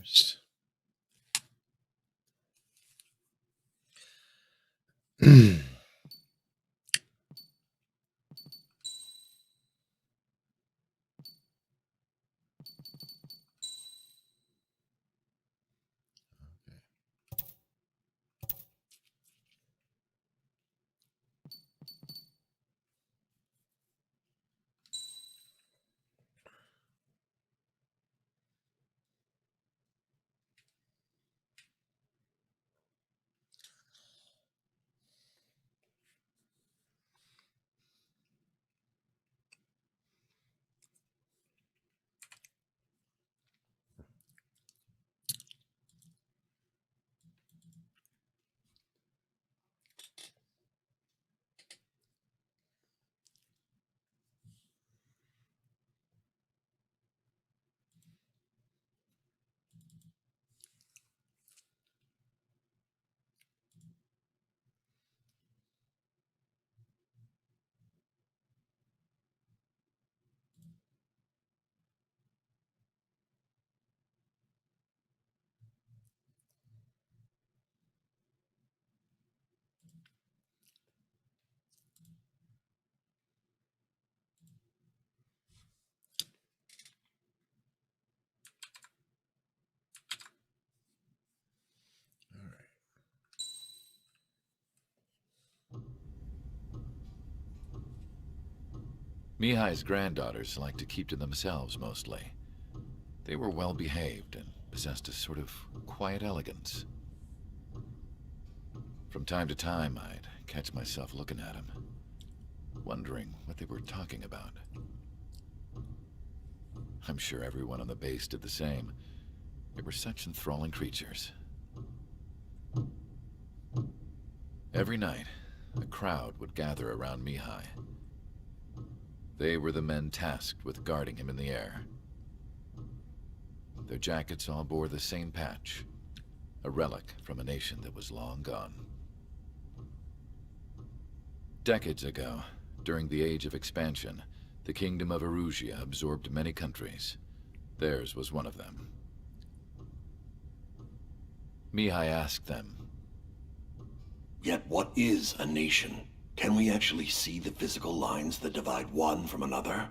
first. Okay. All right. Mihai's granddaughters liked to keep to themselves mostly. They were well behaved and possessed a sort of quiet elegance. From time to time, I'd catch myself looking at them, wondering what they were talking about. I'm sure everyone on the base did the same. They were such enthralling creatures. Every night, a crowd would gather around Mihai. They were the men tasked with guarding him in the air. Their jackets all bore the same patch, a relic from a nation that was long gone. Decades ago, during the Age of Expansion, the Kingdom of Erusia absorbed many countries. Theirs was one of them. Mihai asked them, "Yet what is a nation? Can we actually see the physical lines that divide one from another?"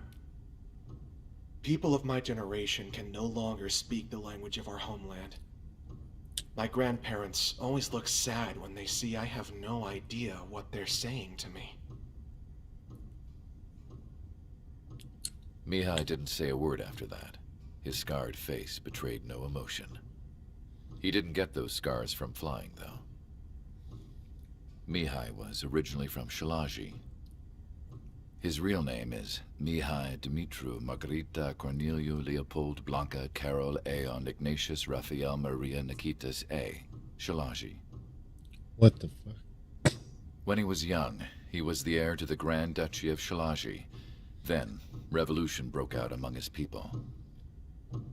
People of my generation can no longer speak the language of our homeland. My grandparents always look sad when they see I have no idea what they're saying to me. Mihai didn't say a word after that. His scarred face betrayed no emotion. He didn't get those scars from flying, though. Mihai was originally from Shalaji. His real name is Mihai Dumitru Margarita Corneliu Leopold Blanca Carol Aeon Ignatius Raphael Maria Nikitas A. Shalaji. What the fuck? When he was young, he was the heir to the Grand Duchy of Shalaji. Then, revolution broke out among his people.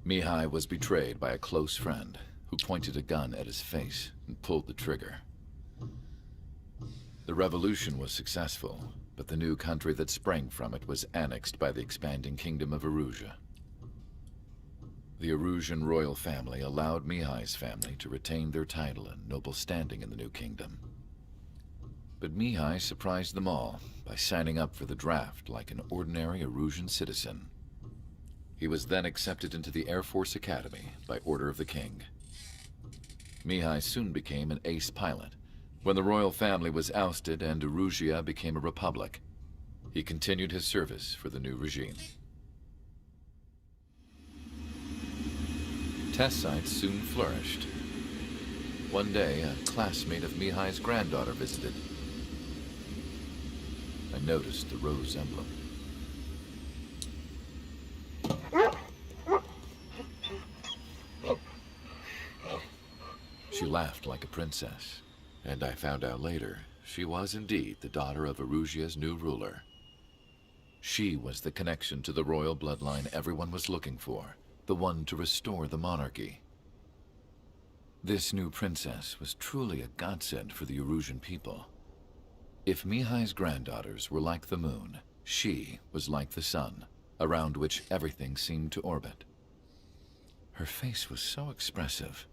Mihai was betrayed by a close friend who pointed a gun at his face and pulled the trigger. The revolution was successful, but the new country that sprang from it was annexed by the expanding Kingdom of Erusia. The Erusian royal family allowed Mihai's family to retain their title and noble standing in the new kingdom. But Mihai surprised them all by signing up for the draft like an ordinary Erusian citizen. He was then accepted into the Air Force Academy by order of the king. Mihai soon became an ace pilot. When the royal family was ousted and Erusia became a republic, he continued his service for the new regime. Test sites soon flourished. One day, a classmate of Mihai's granddaughter visited. I noticed the rose emblem. She laughed like a princess. And I found out later, she was indeed the daughter of Erusia's new ruler. She was the connection to the royal bloodline everyone was looking for, the one to restore the monarchy. This new princess was truly a godsend for the Erusian people. If Mihai's granddaughters were like the moon, she was like the sun, around which everything seemed to orbit. Her face was so expressive.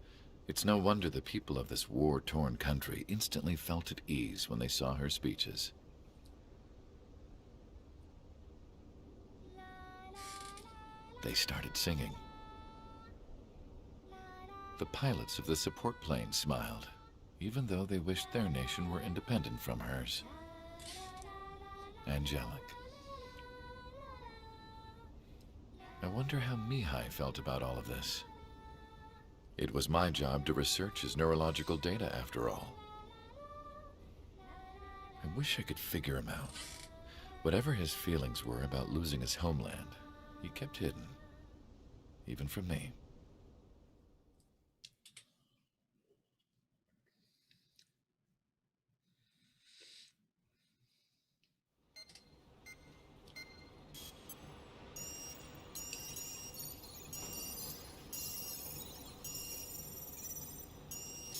It's no wonder the people of this war-torn country instantly felt at ease when they saw her speeches. They started singing. The pilots of the support planes smiled, even though they wished their nation were independent from hers. Angelic. I wonder how Mihai felt about all of this. It was my job to research his neurological data, after all. I wish I could figure him out. Whatever his feelings were about losing his homeland, he kept hidden, even from me.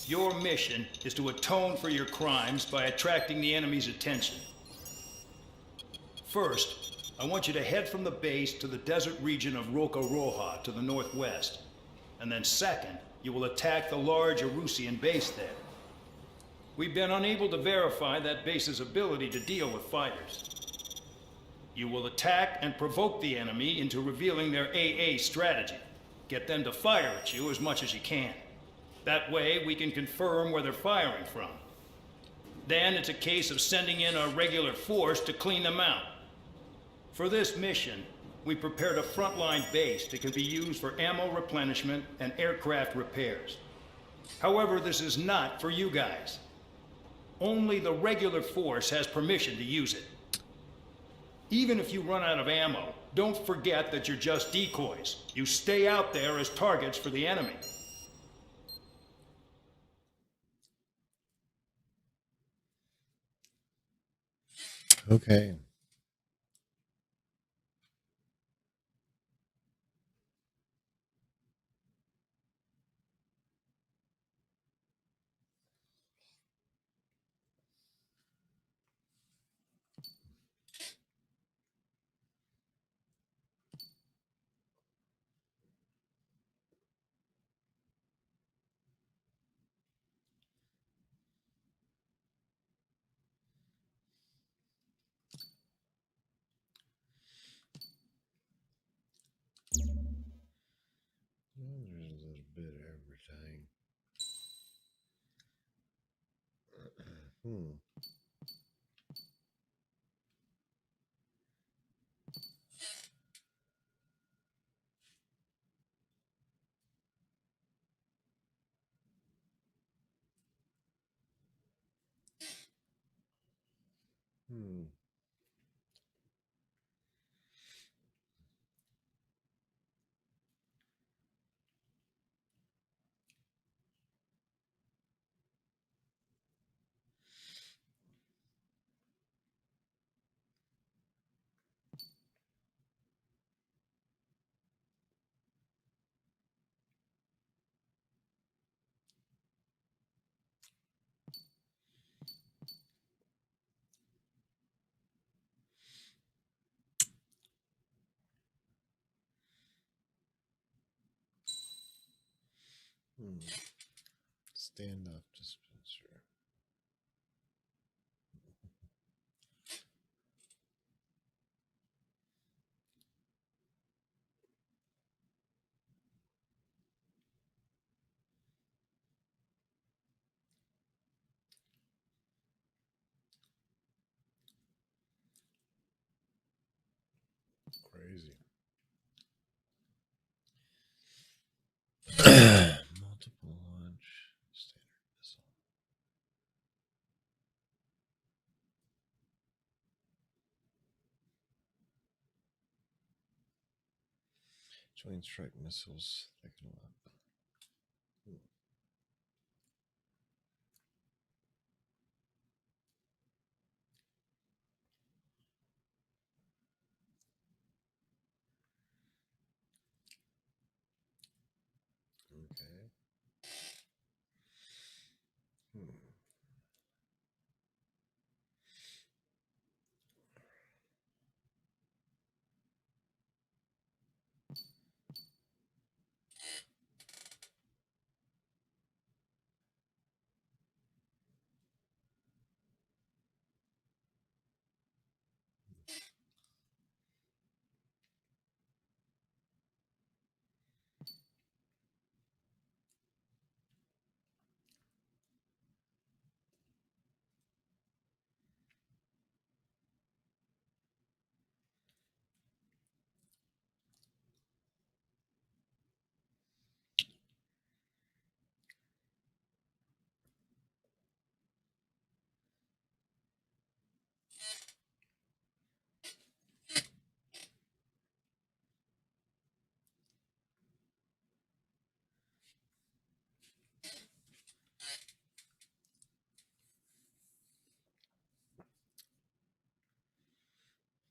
Your mission is to atone for your crimes by attracting the enemy's attention. First, I want you to head from the base to the desert region of Roca-Roja to the northwest. And then second, you will attack the large Erusian base there. We've been unable to verify that base's ability to deal with fighters. You will attack and provoke the enemy into revealing their AA strategy. Get them to fire at you as much as you can. That way, we can confirm where they're firing from. Then it's a case of sending in our regular force to clean them out. For this mission, we prepared a frontline base that can be used for ammo replenishment and aircraft repairs. However, this is not for you guys. Only the regular force has permission to use it. Even if you run out of ammo, don't forget that you're just decoys. You stay out there as targets for the enemy. Okay. Well, there's a little bit of everything. Hmm. Hmm. Hmm. Standoff dispenser. Crazy. Multiple launch standard missile. Joint strike missiles. Second one. Okay. Hmm.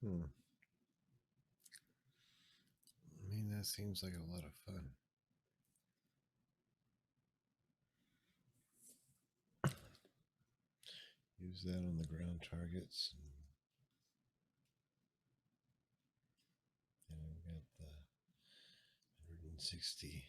Hmm. I mean, that seems like a lot of fun. Use that on the ground targets. And I've got the 160.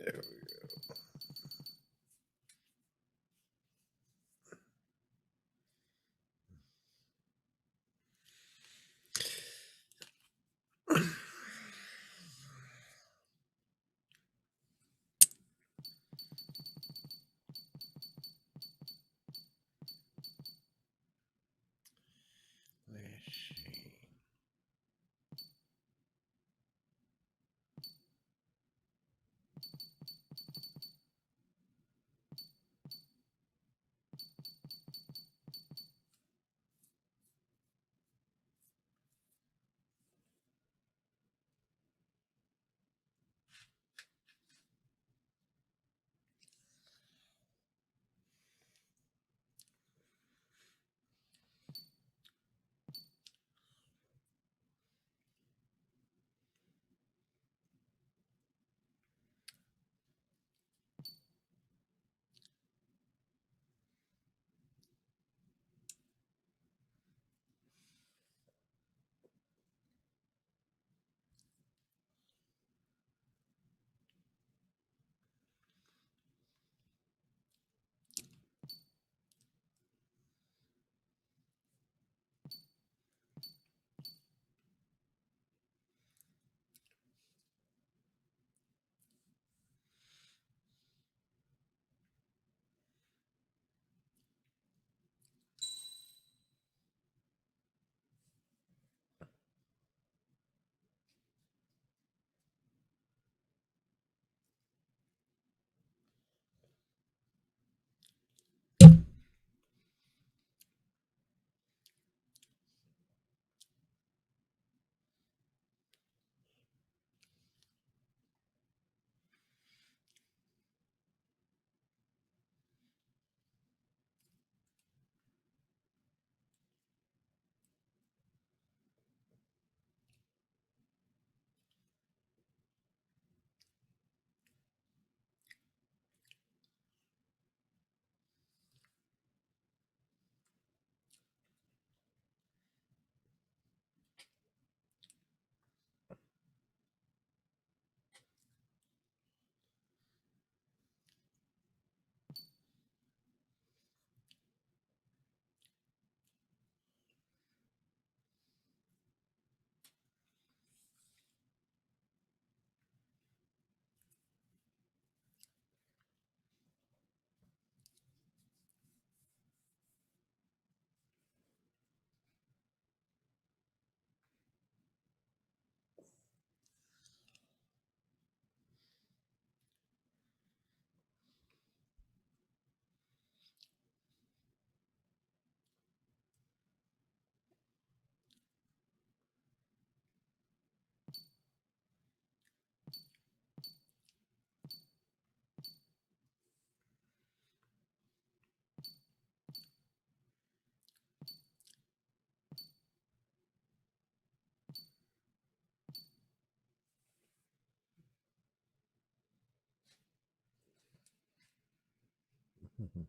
There we go. Let's see.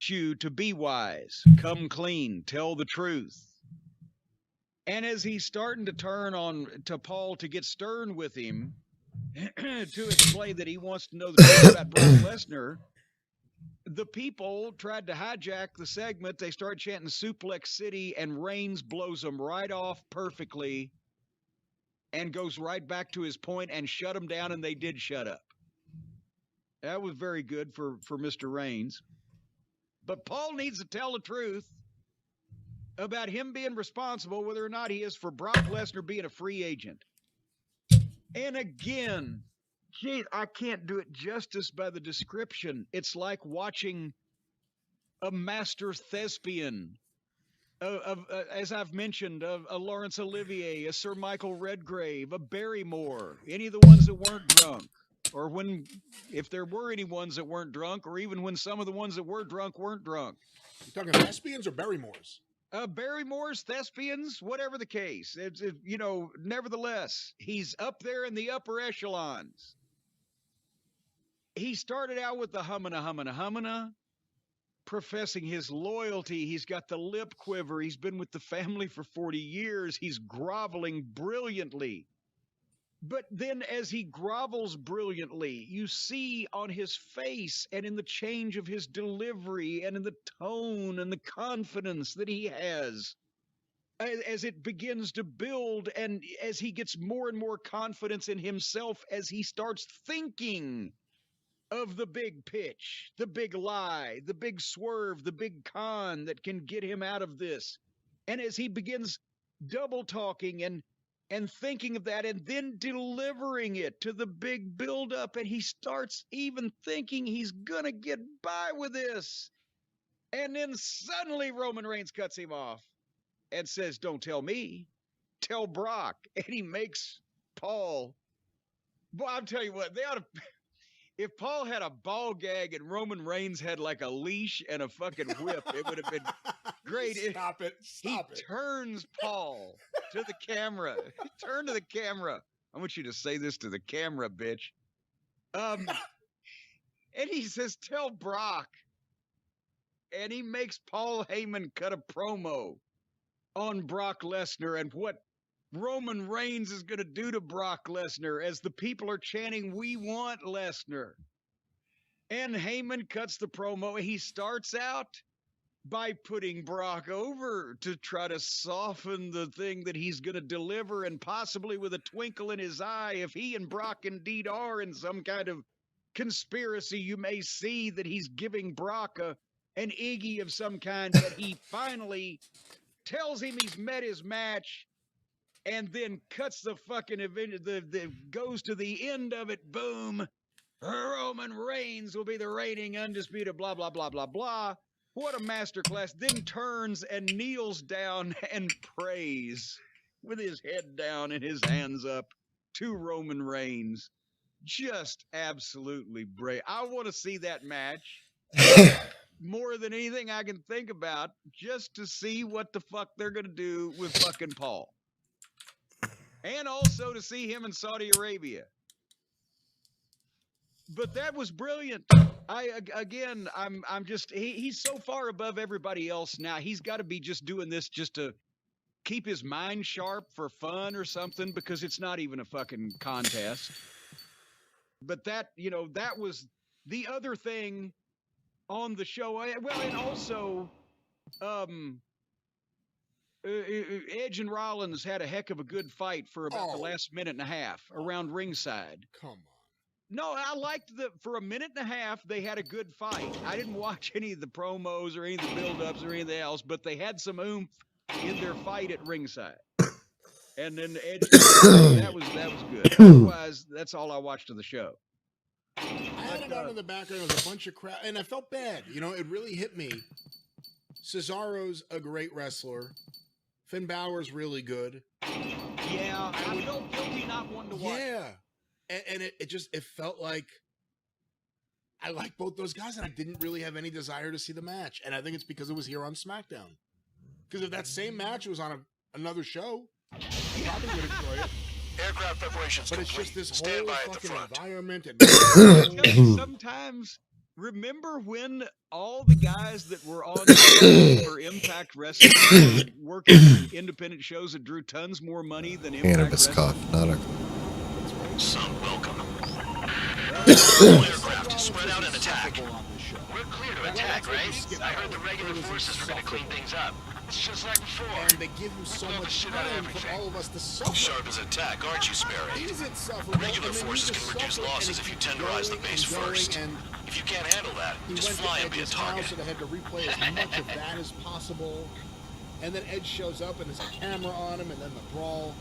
You to be wise, come clean, tell the truth. And as he's starting to turn on to Paul to get stern with him, to explain that he wants to know the truth about Brock Lesnar, the people tried to hijack the segment. They start chanting Suplex City, and Reigns blows them right off perfectly and goes right back to his point and shut them down, and they did shut up. That was very good for Mr. Reigns. But Paul needs to tell the truth about him being responsible, whether or not he is, for Brock Lesnar being a free agent. And again, gee, I can't do it justice by the description. It's like watching a master thespian, as I've mentioned, a Laurence Olivier, a Sir Michael Redgrave, a Barrymore, any of the ones that weren't drunk. Or if there were any ones that weren't drunk, or even when some of the ones that were drunk weren't drunk. You talking thespians or Barrymores? Barrymores, thespians, whatever the case. Nevertheless, he's up there in the upper echelons. He started out with the humana, professing his loyalty. He's got the lip quiver. He's been with the family for 40 years. He's groveling brilliantly. But then as he grovels brilliantly, you see on his face and in the change of his delivery and in the tone and the confidence that he has, as it begins to build and as he gets more and more confidence in himself, as he starts thinking of the big pitch, the big lie, the big swerve, the big con that can get him out of this. And as he begins double talking and thinking of that and then delivering it to the big buildup, and he starts even thinking he's gonna get by with this. And then suddenly Roman Reigns cuts him off and says, "Don't tell me, tell Brock." And he makes Paul. Boy, I'll tell you what, they ought to. If Paul had a ball gag and Roman Reigns had like a leash and a fucking whip, it would have been great. Stop it. He turns Paul to the camera. Turn to the camera. I want you to say this to the camera, bitch. And he says, "Tell Brock." And he makes Paul Heyman cut a promo on Brock Lesnar and what Roman Reigns is going to do to Brock Lesnar as the people are chanting, "We want Lesnar." And Heyman cuts the promo. He starts out by putting Brock over to try to soften the thing that he's going to deliver, and possibly with a twinkle in his eye, if he and Brock indeed are in some kind of conspiracy, you may see that he's giving Brock an Iggy of some kind, but he finally tells him he's met his match and then cuts the fucking event, goes to the end of it, boom, Roman Reigns will be the reigning undisputed, blah, blah, blah, blah, blah. What a masterclass. Then turns and kneels down and prays with his head down and his hands up to Roman Reigns. Just absolutely brave. I want to see that match. more than anything I can think about just to see what the fuck they're going to do with fucking Paul. And also to see him in Saudi Arabia. But that was brilliant. I'm just he's so far above everybody else now. He's got to be just doing this just to keep his mind sharp for fun or something, because it's not even a fucking contest. But that, that was the other thing on the show. Well, and also Edge and Rollins had a heck of a good fight for about the last minute and a half around ringside. Come on. No, I liked for a minute and a half, they had a good fight. I didn't watch any of the promos or any of the build-ups or anything else, but they had some oomph in their fight at ringside. And then the Edge, that was good. Otherwise, that's all I watched of the show. I had it on in the background. There was a bunch of crap, and I felt bad. It really hit me. Cesaro's a great wrestler. Finn Balor's really good. Yeah, I felt guilty not wanting to watch. Yeah. And it felt like I like both those guys, and I didn't really have any desire to see the match. And I think it's because it was here on SmackDown. Because if that same match was on another show, I probably would enjoy it. Aircraft preparations But it's complete. just this Stand whole by at the fucking front. environment. And Sometimes, remember when all the guys that were on the show for Impact Wrestling were working independent shows that drew tons more money than Impact Cannabis Wrestling? cough, not a. Some welcome. All aircraft, spread out and attack. We're clear to attack, right? I heard the regular forces were going to clean things up. It's just like before. And they give him so Blow the much shit out of time for everything. all of us to suffer. Sharp as attack, aren't you, Sparrow? Is it suffer? Regular And then forces you just can reduce suffer, losses and if you it keeps tenderize the going base and going, first. and If you can't handle that, he just went fly to and be a Edge's target. house, so they had to replay as much of that as possible. And then Edge shows up, and there's a camera on him, and then the brawl.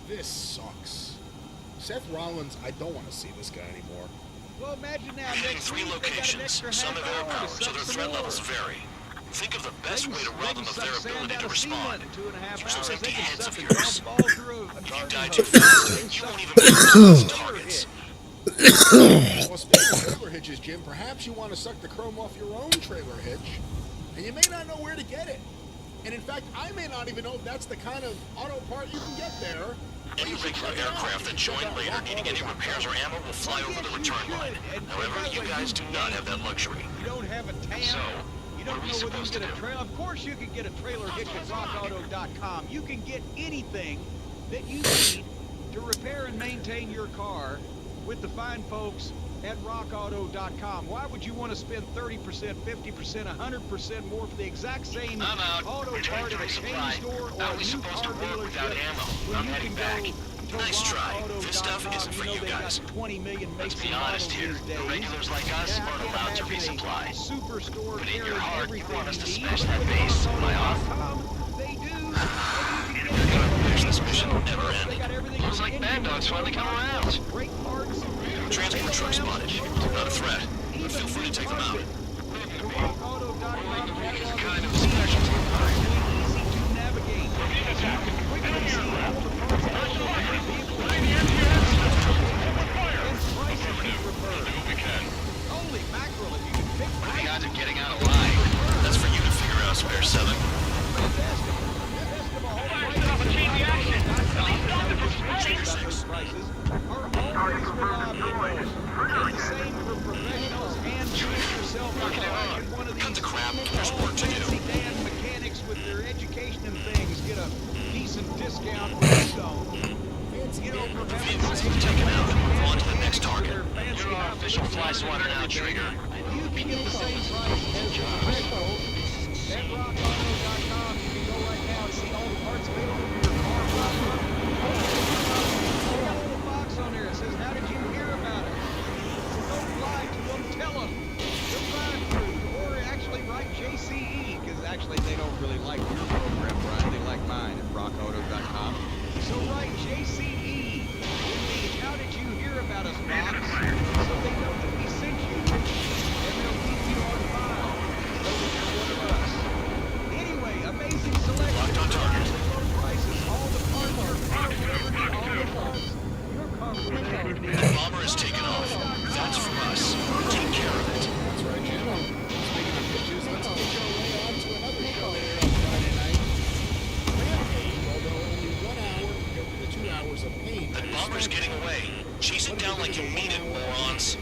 This sucks. Seth Rollins, I don't want to see this guy anymore. Well, imagine now. You're hitting Next 3 week, they got an locations. extra Some have half air hour to power, so suck their some threat more. levels vary. Think of the best way to They rob can them of suck their sand ability out to of cement respond. in 2.5 Use those hours. empty They can heads suck of a yours. golf ball through a If you garden die hose. too fast, They you suck won't even be able to use trailer targets. hitch. Well, speaking of trailer hitches, Jim, perhaps you want to suck the chrome off your own trailer hitch, and you may not know where to get it. And in fact, I may not even know if that's the kind of auto part you can get there. Any regular aircraft that join later needing any repairs or ammo will fly over the return line. However, you guys do not have that luxury. You don't have a tan. So, You what don't are we know whether you supposed to get a do? trailer. Of course, you can get a trailer hitch at rockauto.com. You can get anything that you need to repair and maintain your car with the fine folks at rockauto.com. Why would you want to spend 30%, 50%, 100% more for the exact same I'm out. auto Return part to at a chain resupply. store or How a are we new supposed to car work without dealership ammo? when I'm you heading can back. go to Nice try. This stuff rockauto.com. isn't for you they've guys. got 20 million makes Let's be and honest models here. these The days. regulars like us Yeah, I aren't can't allowed to imagine a resupply. Superstore But in your carrying heart, you everything want us to need. smash But that with base. Am I off? rockauto.com, they do. And you can We're get gonna finish this mission never They ending. got everything Looks from like engine Bad Dog's finally come around. brake parts, Transport truck spotted. Not a threat, but feel free to take them out. The rockauto.com catalog Kind of is specialty. easy to navigate. You can quickly see all the parts available on your vehicle. And prices you prefer. Holy mackerel, if you can pick What are the odds prices. of getting out alive? That's for you to figure out, Spare 7. Fantastic. Best of all, prices are always reliably low. It's the same for professionals and do-it-yourself like one of Cut these the crap, there's work to do. fancy Dan mechanics with their education and things get a decent discount when you don't. You know, for Vehicles heaven's sake, taken out. Move on to the next target. their fancy You're our outfits official and fly swatter now, everything. Trigger. You can get the same price as the professional at rockauto.com. You can go right now and see all the parts available for your car. They got a little box on there that says, "How did you hear about it?" Don't lie to them. Tell them. The drive-through, or actually write JCE, because actually they don't really like your program, Brian. They like mine at rockauto.com. So write JCE in the "How did you hear about us" box, so they know that we sent you, and they'll keep you on file, so that you're one of us. Anyway, amazing selection. Locked on target. Low prices. All the parts your car will ever need. All the parts your car will ever need. That bomber is taken off. That's from us. Take care of it. That's right, Jim. was a pain. The bomber's getting away. Chase it down like you mean it, morons.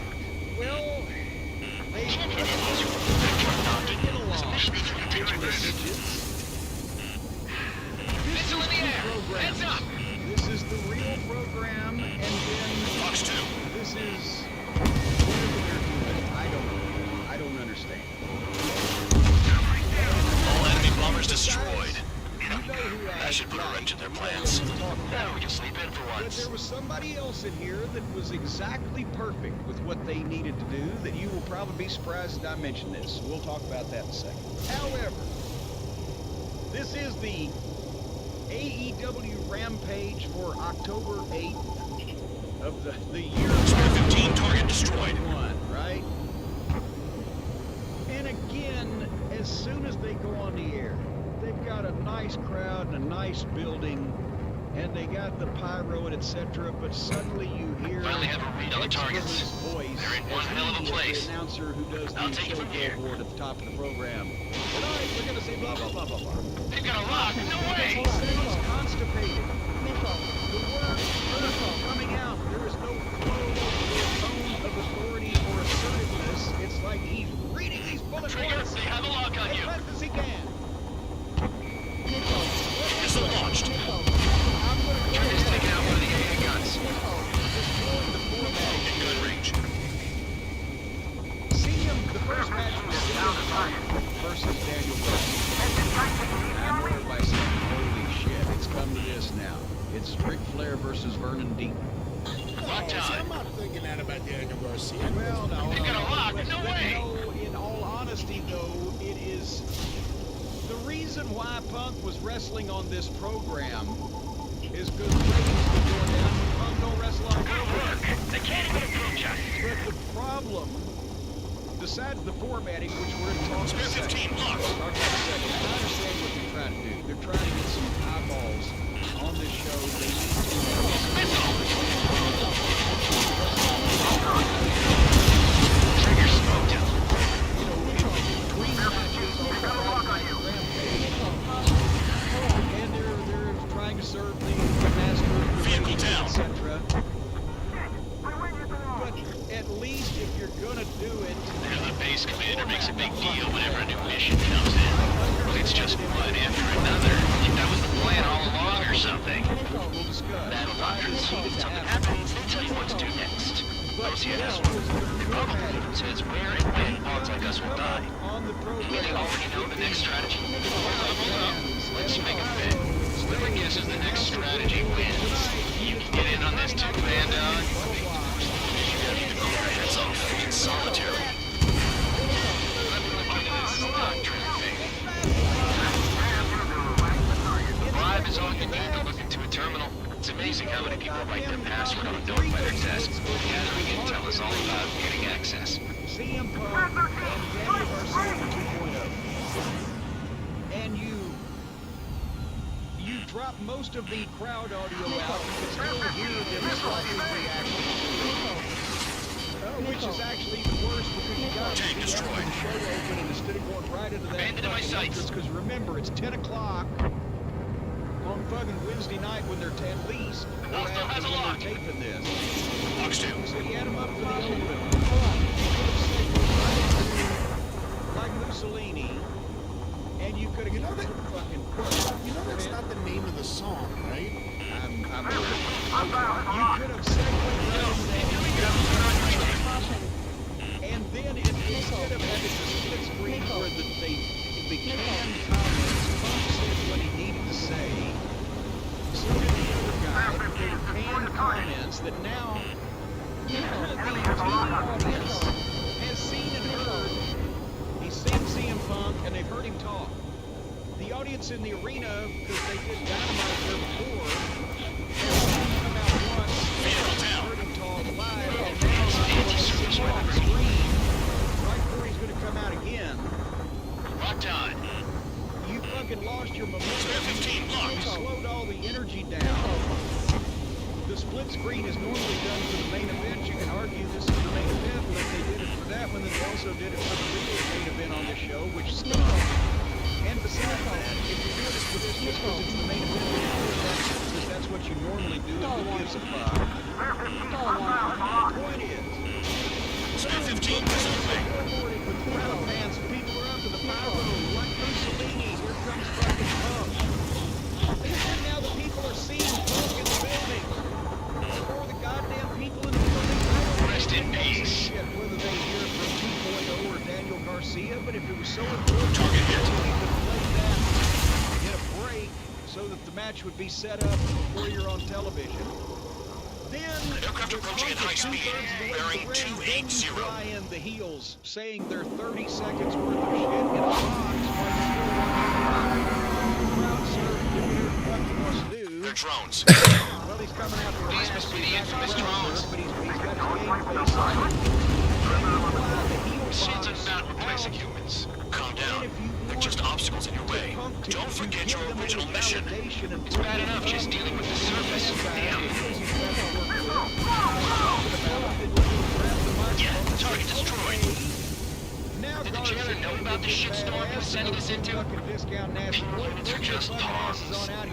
Well, they get along. Missile in the air. Heads up. This is the real program, and then Fox 2. this is whatever they're doing. I don't understand. All enemy bombers destroyed. You know who That should put a wrench in their plans. Now we can sleep in for But once. there was somebody else in here that was exactly perfect with what they needed to do that you will probably be surprised that I mentioned this. We'll talk about that in a second. However, this is the AEW Rampage for October 8th of the year Spare 15, target destroyed. 1, right? And again, as soon as they go on the air, they've got a nice crowd and a nice building, and they got the pyro and etc. But suddenly you hear Finally have a read on the targets. voice. They're in one as hell of a he is place. The announcer who does I'll the take it show from here. billboard at the top of the program. Tonight we're gonna say blah blah blah blah blah. They've got a lock. No way. He's constipated. The words are coming out. There is no flow or tone of authority or assertiveness. It's like he's reading these bullet Trigger, points they have a lock on as you. fast as he can. Missile launched. I'm gonna go Trigger's ahead taking out one of the AA guns. destroy the format. In good range. The first match was CM Punk versus Daniel Bryan. I'm worried by saying, holy shit, it's come to this now. It's Ric Flair versus Vernon Deep. Lock See, time. I'm not thinking that about Daniel Garcia. Well, no. They've got a lock. No way. In all honesty, though, it is the reason why Punk was wrestling on this program is because ratings were going down. Punk don't wrestle on a program. They can't even approach us. But the problem, besides the formatting, which we're going to talk Spare about 15 blocks. I understand what they're trying to do. They're trying to get some eyeballs on this show. They need Trigger smoked him. you know, between matches on Rampage, and they're trying to serve the master, Vehicle down. etc. But at least if you're gonna do it, There's the base commander makes a big deal whenever a new mission comes in. Well, it's just one after another. I think that was the plan all along or something. we'll discuss. Battle doctrines. Something happens, they tell you what to do next. Most yes, the problem is where and when pawns like us will die. On the program, Meaning already know the next strategy. Hold up. Let's make a bet. Whoever guesses the next strategy wins. You can get in on this too, Bandog. That's all freaking solitary. Let me look into this doctrine thing. Live is all you need to look into a terminal. It's amazing how many people write their password on a note by their desk. Gathering intel is all about getting access. CM Punk and Daniel Garcia 2.0. And you drop most of the crowd audio out. You can still hear them slightly reacting. Which is actually the worst because you got to the show open and instead of going right into that Abandoned in my sights. because remember it's 10 o'clock on fucking Wednesday night when they're 10 least or Hostile after has a when lock. they're taping this. Fox 2. So you had him up for the open. Like Mussolini, and you could have You know that- fucking You know that's not the name of the song, right? I'm you could have segued and then instead of having the split screen where the canned comments, Punk said what he needed to say. So did the other guy. They were canned comments that now the audience has seen and heard. He's seen CM Punk and they've heard him talk. The audience in the arena, because they did Dynamite there before, has seen him come out once, heard him talk live, and now he's on the screen right before he's going to come out again. Locked on. You fucking lost your momentum. Spare 15 blocks. You slowed all the energy down. The split screen is normally done for the main event. You can argue this is the main event, but they did it for that one, then they also did it for the real main event on the show, which stunk. And besides that, if you're doing it for this just because it's the main event, because that's what you normally do, and who gives a fuck? The point is, Spare 15 presumably. fans, people are up to the pyro, like Mussolini. Here comes fucking Punk. And now the people are seeing Punk in the building. Before the goddamn people in the building, I don't Rest in give a peace. shit whether they hear from 2.0 or Daniel Garcia, but if it was so important, Target hit. we could play that in a break so that the match would be set up before you're on television. Then, Aircraft with approaching at Punk high speed, two-thirds of the way bearing to the ring, then you 280. fly in the heels, saying they're 30 seconds worth of shit in a box while you're still watching the crowd surf to do what he wants to do. They're drones. Well, he's coming out for a These match, must so be the he's not infamous crowd drones. surf, but he's got his game face on. Then you fly the heel Machines box are not replacing out. humans. Calm And down. if you They're want just obstacles in your way. Punk to Don't forget your give them original any mission. validation and It's bad enough just dealing with the surface. Damn. Yeah, target destroyed. Now Did the jailer know about the shitstorm he was sending us into? People units are just pawns. That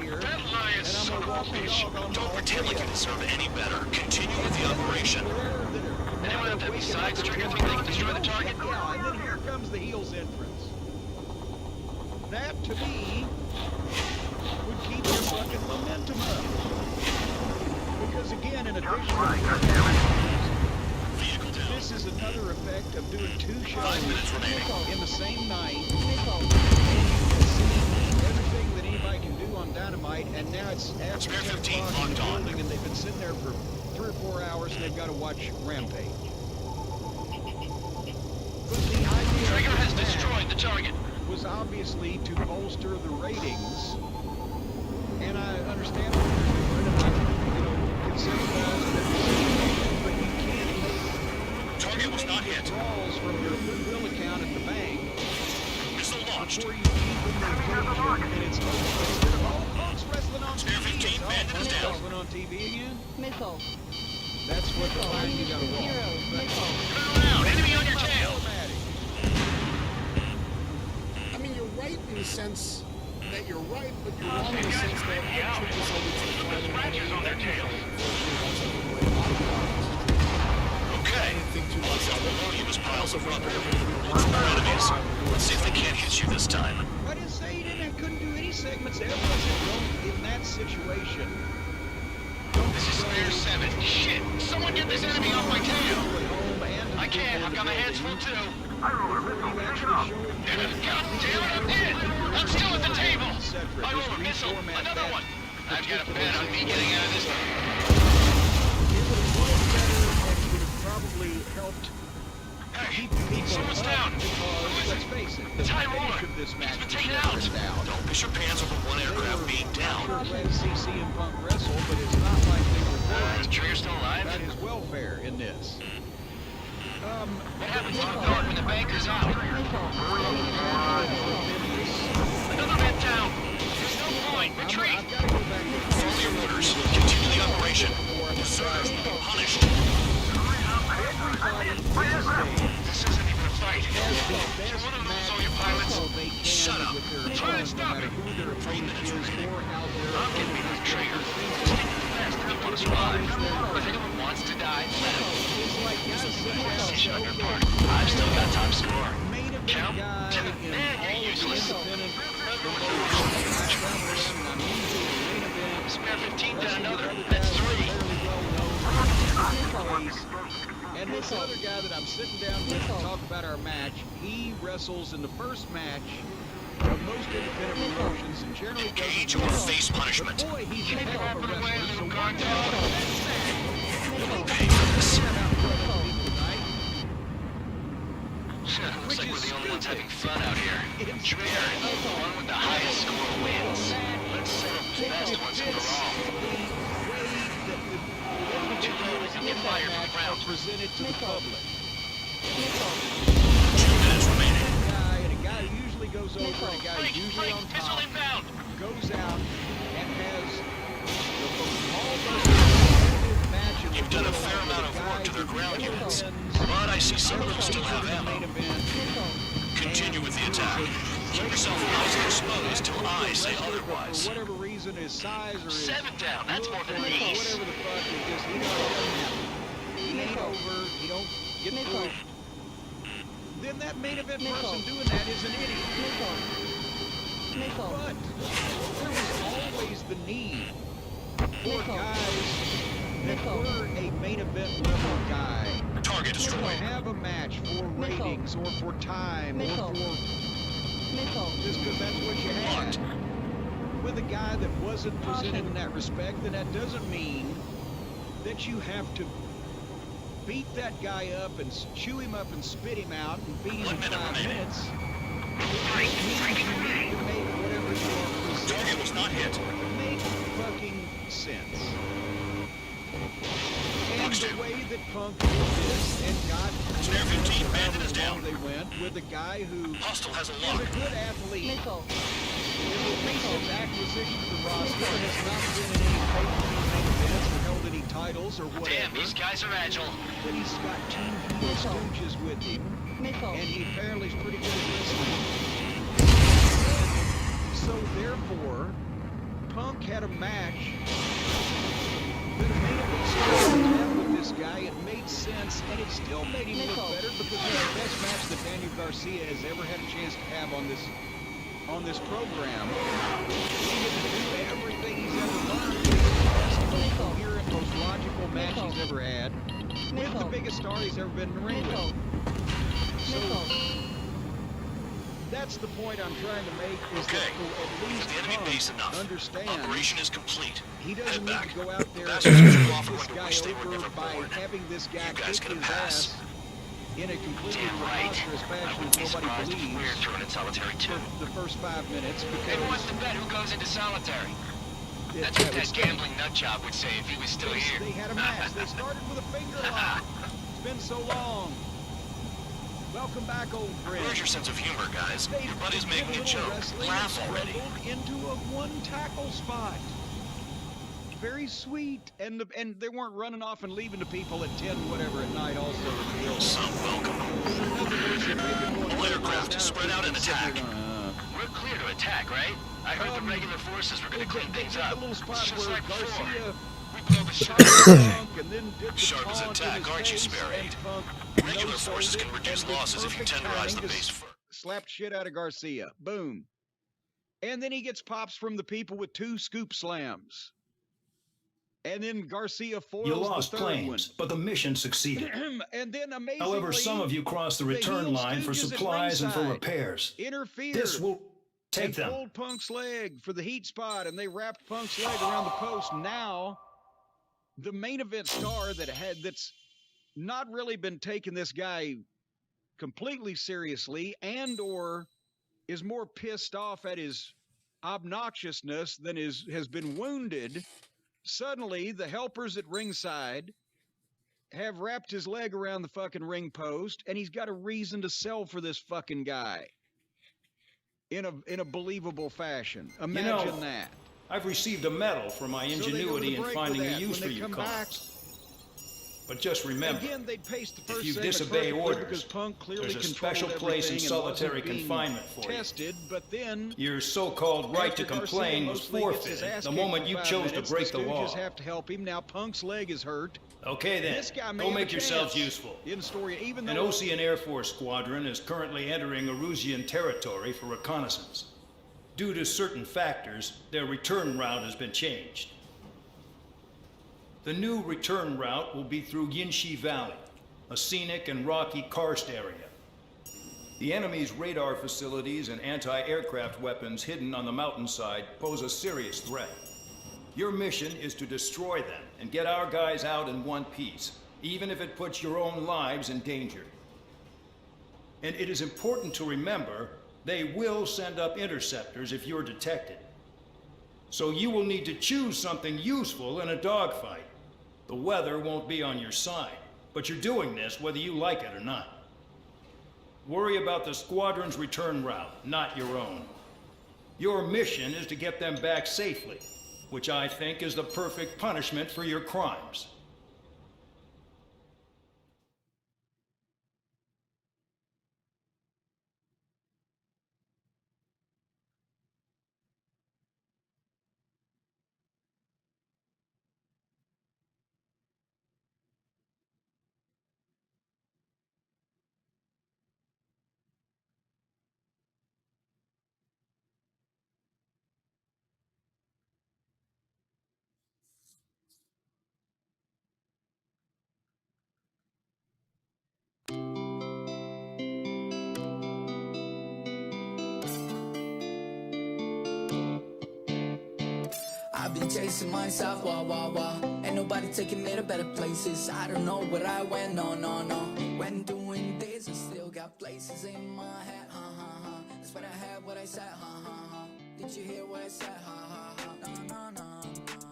lion's son of a bitch. Don't pretend like you deserve any better. Continue with the operation. Anyone have that besides trigger thing that can destroy the target? Yeah, and then here comes the heels entrance. That, to me, would keep your fucking momentum up. Because again, in addition to Vehicle down. this is another effect of doing two shows 5 minutes remaining. in the same night. Everything that anybody can do on Dynamite, and now it's after Spare 10 15 o'clock in the locked on. building, and they've been sitting there for 3 or 4 hours, and they've got to watch Rampage. But the idea Trigger of has this destroyed match the target. was obviously to bolster the ratings, and I understand what they're doing, and I, consider balls and everything, but you can't make Target was not hit. withdrawals from your goodwill account at the bank Missile launched. before you deepen the attention, and it's instead of all Punk's wrestling on Spare TV, 15, it's all bandit is Punk's down. wrestling on TV again. Missile. That's what the line you gotta walk. Zero. Missile. Turn around. Enemy on your tail. Automatic. I mean, you're right in the sense that you're right, but you're wrong in the sense that I should just always Scratches on their tails. Okay. He was piles of rubber. More enemies. Let's see if they can't hit you this time. I didn't say he couldn't do any segments ever. I said don't in that situation. This is Spear 7. Shit! Someone get this enemy off my tail! I can't. I've got my hands full too. God damn it, I'm hit! I'm still at the table! I roll a missile. Another one! I've got a bet on me getting out of this. It would have worked better and would have probably helped Hey, keep people someone's up down. because, Who is let's it? face it, the It's High finish Roller. of this He's match been was taken never out. in doubt. Don't piss your pants over one aircraft being down. Sure, glad CC and Punk wrestle, but it's not like they were Is worried Trigger still alive? about his welfare in this. What happens to the guard when the banker's out? Another man down. There's no point. Retreat. I've got to go back to Follow your orders. Continue the operation. Deserters will be punished. everybody these days This isn't even a fight. has the You best want to lose match all your pilots? possible they can Shut up. with their Try to opponent, no stop matter it. who their opponent is or how their I'm getting me opponent the is trigger. perceived. Just take it fast. I want to survive. If anyone wants to die, let him. It's like guys sit down Decision on your and part. I've still got time to score. main event Count. guy in Man, all you're of the useless. independent promotions. I travel around and I'm usually the main event. Spare 15 down Wrestling another. with other That's guys that are 3. fairly well known. And this other guy that I'm sitting down with to talk about our match, he wrestles in the first match of most independent promotions and generally Engage doesn't or win. face punishment. But boy, he's a Keep heck your of a weapon away, wrestler. So little one cartel. guy on that match, You'll pay for this. set out for other people tonight. Looks like we're the only ones having fun out here. Trigger, the one with the highest score wins. Let's settle who's best once and for all. Two players can get fired from the ground. Presented to the public. 2 minutes remaining. And a guy who usually goes over, and a guy Break, who's usually break, on missile top, inbound. goes out and has the most competitive match in the You've done a world fair with amount a of guy work to their who ground wins units. But I see some of them still have the ammo. main event. Continue with the attack. Keep yourself nice and exposed till I say otherwise. For whatever reason, his size or his 7 down, that's more than an look or ace. whatever the fuck, it just he ain't over. He don't get pushed. Then that main event person doing that is an idiot. But there was always the need for guys that were a main event level guy Target to destroyed. have a match for ratings or for time or for just because that's what you had. With a guy that wasn't presented in that respect, then that doesn't mean that you have to beat that guy up and chew him up and spit him out and beat him 1 in minute 5 remaining. minutes. To make whatever you are presenting Target was not hit. make fucking sense. And Box the two. way that Punk did this and got Snare 15, bandit is however long down. they went with a guy who Hostile has a is lock. a good athlete. His recent acquisition to the roster has not been in any pay-per-view main events or held any titles or whatever. Damn, these guys are agile. But he's got two heel stooges with him, and he apparently is pretty good at listening. And so therefore, Punk had a match that made him have with this guy. It made sense, and it still made him look better because it was the best match that Daniel Garcia has ever had a chance to have on this program. He didn't do everything he's ever learned. But he's the best, most coherent, most logical match he's ever had with the biggest star he's ever been in the ring with. So that's the point I'm trying to make is Okay. that at least The enemy Punk base enough. understands Operation is complete. he doesn't Head need back. to go out there and Bastards you beat offer this when you guy wish they were over never by born. having this guy You guys kick gonna his pass. ass in a completely Damn right. preposterous I fashion wouldn't be that nobody surprised if believes we're turning solitary too. for the first 5 minutes Who because wants to bet who goes into solitary? it- That's what that that was stink. gambling nut job would say if he was still here. They had a match. They started with a finger lock. It's been so long. Welcome back, old friend. Where's your sense of humor, guys? They Your buddy's did making a little joke. wrestling Laugh and already. struggled into a one tackle spot. Very sweet, and they weren't running off and leaving the people at 10 whatever at night. Also, in the building. Some welcome. All aircraft, spread out and attack. Uh, We're clear to attack, right? I heard the regular forces were gonna clean things The up. little spot It's just where like before. Garcia We blow the shit. Punk and then did the Sharp as a taunt in tack, his aren't you, face, Spare and Eight? Punk Regular no-sold forces it, can reduce and with losses if you perfect tenderize the timing base just first. slapped shit out of Garcia. Boom. And then he gets pops from the people with 2 scoop slams. And then Garcia foils You lost the third planes, but the mission succeeded. one. And then amazingly, However, some of you crossed the the return heel line for stooges at supplies and for ringside repairs. interfered. This will take and them. pulled Punk's leg for the heat spot, and they wrapped Punk's leg around the post. Now, the main event star that's not really been taking this guy completely seriously, and or is more pissed off at his obnoxiousness than has been wounded. Suddenly, the helpers at ringside have wrapped his leg around the fucking ring post, and he's got a reason to sell for this fucking guy in a believable fashion. Imagine that. I've received a medal for my So they go to ingenuity the in break finding with a that. use When for they you come back, cons. But just remember, again, they paced the first you segment disobey perfectly orders, because Punk clearly there's a controlled special place in everything and solitary wasn't being confinement for you. tested, but then your so-called right to after Garcia complain was mostly gets his forfeited ass the kicked moment for you 5 chose minutes, to break the Stooges law. have to help him. Now Punk's leg is hurt. Okay then, This guy may go have make a yourselves chance useful. in story, even An though Ocean Air Force squadron is currently entering Erusian territory for reconnaissance. Due to certain factors, their return route has been changed. The new return route will be through Yinshi Valley, a scenic and rocky karst area. The enemy's radar facilities and anti-aircraft weapons hidden on the mountainside pose a serious threat. Your mission is to destroy them and get our guys out in one piece, even if it puts your own lives in danger. And it is important to remember, they will send up interceptors if you're detected. So you will need to choose something useful in a dogfight. The weather won't be on your side, but you're doing this whether you like it or not. Worry about the squadron's return route, not your own. Your mission is to get them back safely, which I think is the perfect punishment for your crimes. been chasing myself, wah, wah, wah. Ain't nobody taking me to better places. I don't know where I went, no, no, no. When doing this, I still got places in my head, ha, ha, ha. That's what I had, what I said, ha, ha, ha. Did you hear what I said, ha, ha, ha. No, no, no, no,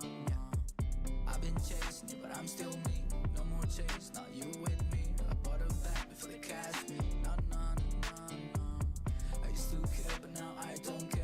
yeah. I've been chasing you, but I'm still me. No more chase, not you with me. I bought a bag before they catch me. No, no, no, no, no. I used to care, but now I don't care.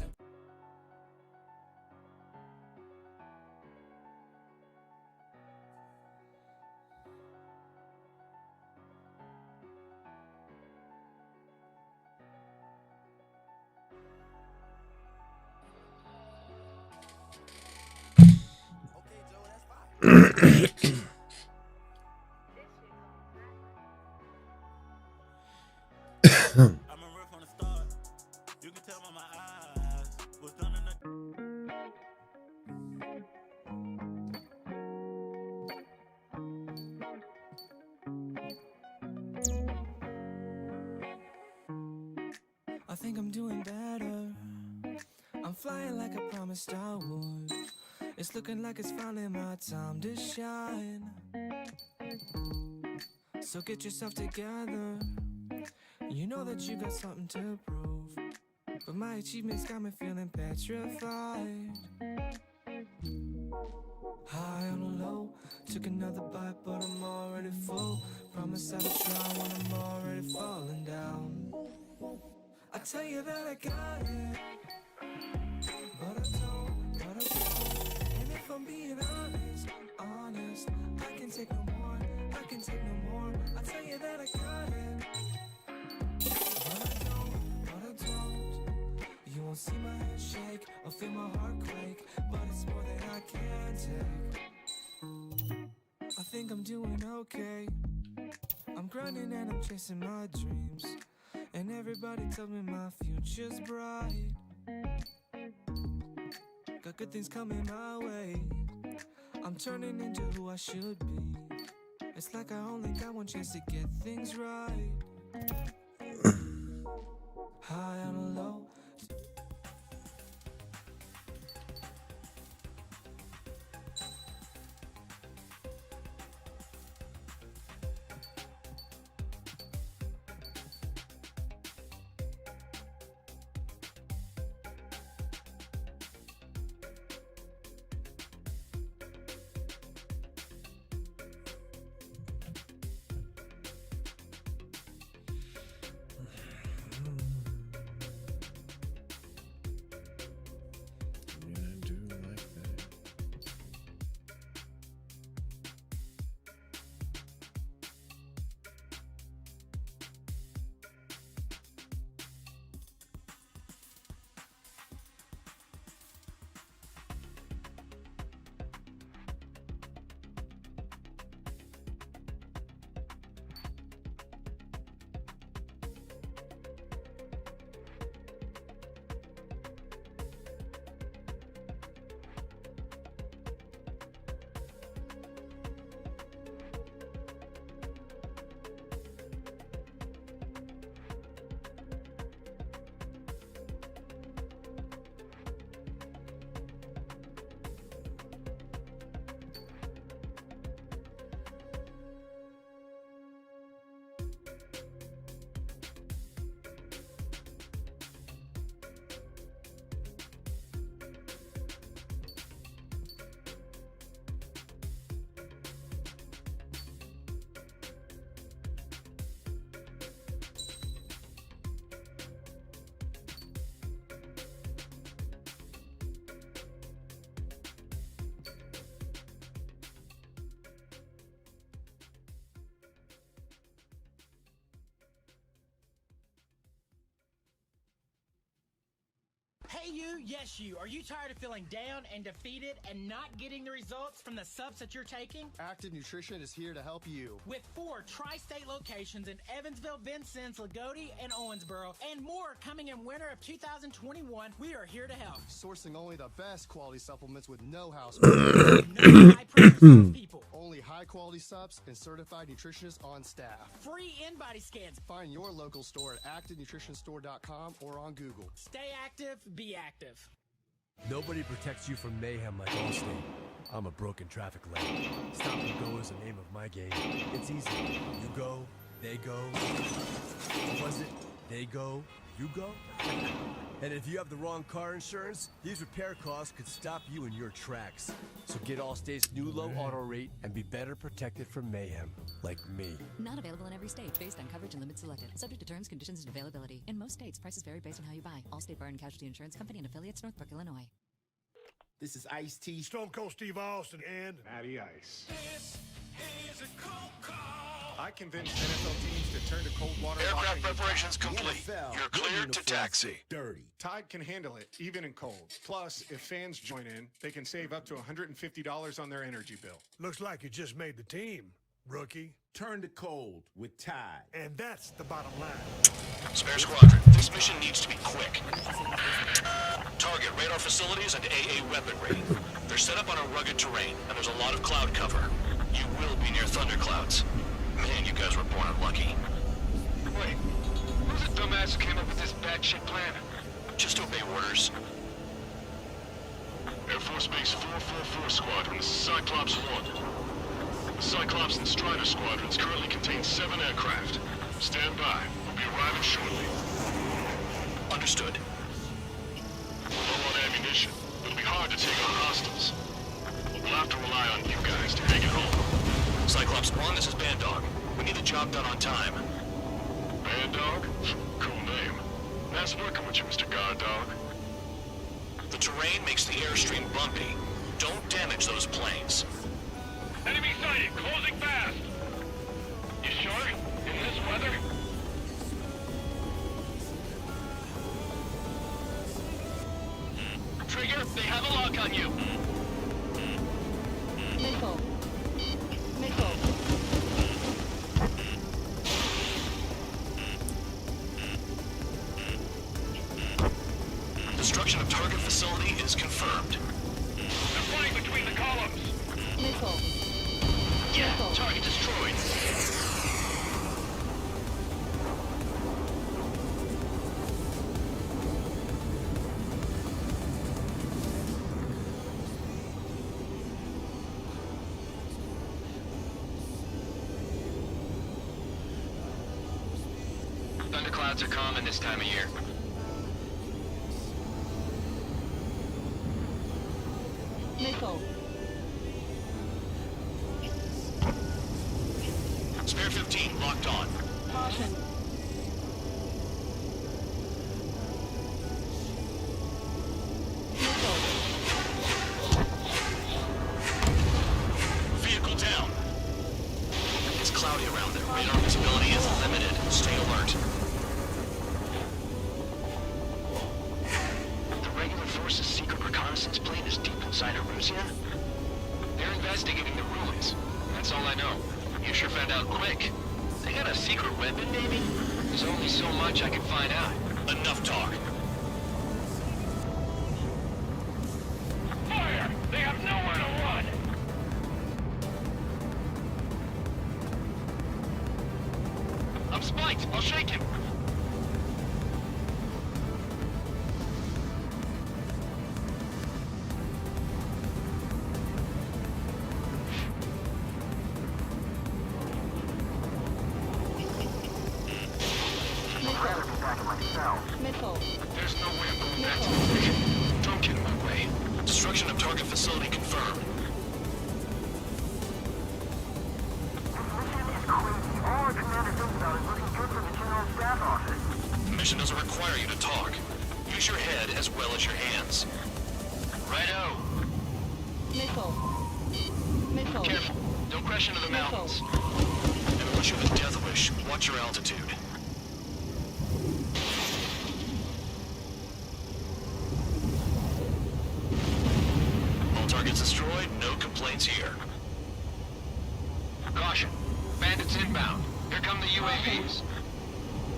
I think I'm doing better. I'm flying like I promised I would. It's looking like it's finally my time to shine. So get yourself together. You know that you got something to prove. But my achievements got me feeling petrified. High on the low, took another bite but I'm already full. Promise I'll try when I'm already falling down. I tell you that I got it, but I don't. And if I'm being honest, I can take no more, I tell you that I got it, but I don't. You won't see my head shake or feel my heart quake, but it's more than I can take. I think I'm doing okay. I'm grinding and I'm chasing my dreams. And everybody tells me my future's bright. Got good things coming my way. I'm turning into who I should be. It's like I only got one chance to get things right. High on a low. Hey you, yes you. Are you tired of feeling down and defeated and not getting the results from the subs that you're taking? Active Nutrition is here to help you. With 4 tri-state locations in Evansville, Vincennes, Lagodi, and Owensboro, and more coming in winter of 2021, we are here to help. Sourcing only the best quality supplements with no house no high-pressure people. Only high-quality subs and certified nutritionists on staff. Free in-body scans. Find your local store at activenutritionstore.com or on Google. Stay active, be active. Nobody protects you from mayhem like Allstate. I'm a broken traffic light. Stop and go is the name of my game. It's easy. You go, they go. What was it? They go, you go? And if you have the wrong car insurance, these repair costs could stop you in your tracks. So get Allstate's new low auto rate and be better protected from mayhem, like me. Not available in every state, based on coverage and limits selected. Subject to terms, conditions, and availability. In most states, prices vary based on how you buy. Allstate Bar and Casualty Insurance Company and affiliates, Northbrook, Illinois. This is Ice-T, Stone Cold Steve Austin, and Matty Ice. This is a cold call. I convinced NFL teams to turn to cold water. Aircraft preparations complete. You're cleared to taxi. Dirty. Tide can handle it, even in cold. Plus, if fans join in, they can save up to $150 on their energy bill. Looks like you just made the team, rookie. Turn to cold with Tide. And that's the bottom line. Spare Squadron, this mission needs to be quick. Target radar facilities and AA weaponry. They're set up on a rugged terrain, and there's a lot of cloud cover. You will be near thunderclouds. Man, you guys were born unlucky. Wait, who's the dumbass who came up with this batshit plan? Just obey orders. Air Force Base 444 Squadron, this is Cyclops 1. The Cyclops and Strider squadrons currently contain 7 aircraft. Stand by. We'll be arriving shortly. Understood. We're low on ammunition. It'll be hard to take on hostiles. But we'll have to rely on you guys to make it home. Cyclops 1, this is Bandog. We need the job done on time. Bandog? Cool name. Nice working with you, Mr. Guard Dog. The terrain makes the airstream bumpy. Don't damage those planes. Enemy sighted! Closing fast! You sure? In this weather? Trigger, they have a lock on you. Missile. Missile. Destruction of target facility is confirmed. They're flying between the columns. Missile. Yeah, Missile. target destroyed. Thunderclouds are common this time of year. Missile. Spare 15, locked on. Caution. Missile. Vehicle down. It's cloudy around there. Radar visibility is limited. Stay alert. The regular force's secret reconnaissance plane is deep inside Erusia? They're investigating the ruins. That's all I know. You sure found out quick. They got a secret weapon, maybe? There's only so much I can find out. Enough talk. Fire! They have nowhere to run! I'm spiked! I'll shake him! Missile. There's no way I'm going back to the station. Don't get in my way. Destruction of target facility confirmed. The mission doesn't require you to talk. Use your head as well as your hands. Righto. Missile. Missile. Careful. Don't crash into the mountains. And unless you have a death wish, watch your altitude. All targets destroyed, no complaints here. Caution. Bandits inbound. Here come the UAVs.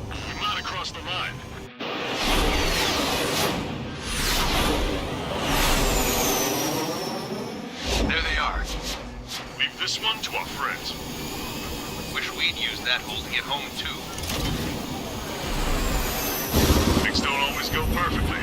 We might have crossed the line. There they are. Leave this one to our friends. Wish we'd used that hole to get home, too. Things don't always go perfectly.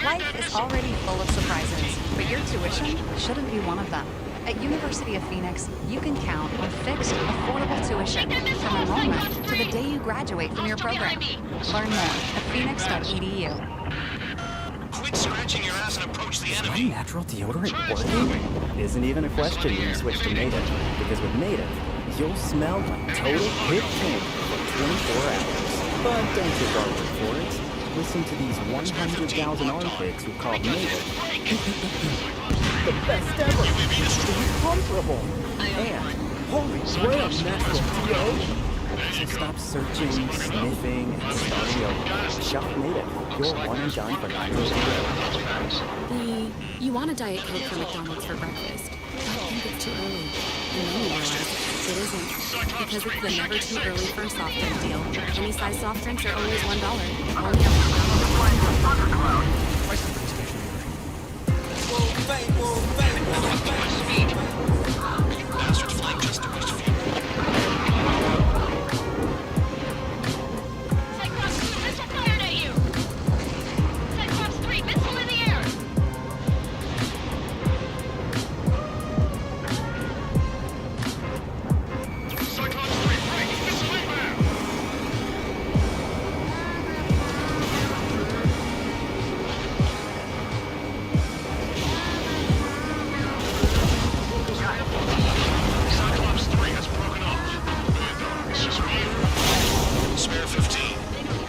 Life is already full of surprises, but your tuition shouldn't be one of them. At University of Phoenix, you can count on fixed, affordable tuition from enrollment to the day you graduate from your program. Learn more at phoenix.edu. Quit scratching your ass and approach the enemy. Is my natural deodorant working? Isn't even a question when you switch to Native, because with Native, you'll smell like total hip tank for 24 hours. But don't take our word for it. Listen to these 100,000 armpits who call Native the best ever. Incomparable. And holy grail natural deo. So stop searching, sniffing, and starting over. Shop Native. Your one and done for $9. You want a Diet Coke from McDonald's for breakfast. I think it's too early. And then you realize it isn't. Because it's the never too early for a soft drink deal. Any size soft drinks are always $1. Only at McDonald's. Bastards flying just to reach fuel. Cyclops 2, missile fired at you! Cyclops 3, missile in the air! Cyclops 3, break! Missile inbound! Cyclops 3 has broken off. It's just me. Spare 15.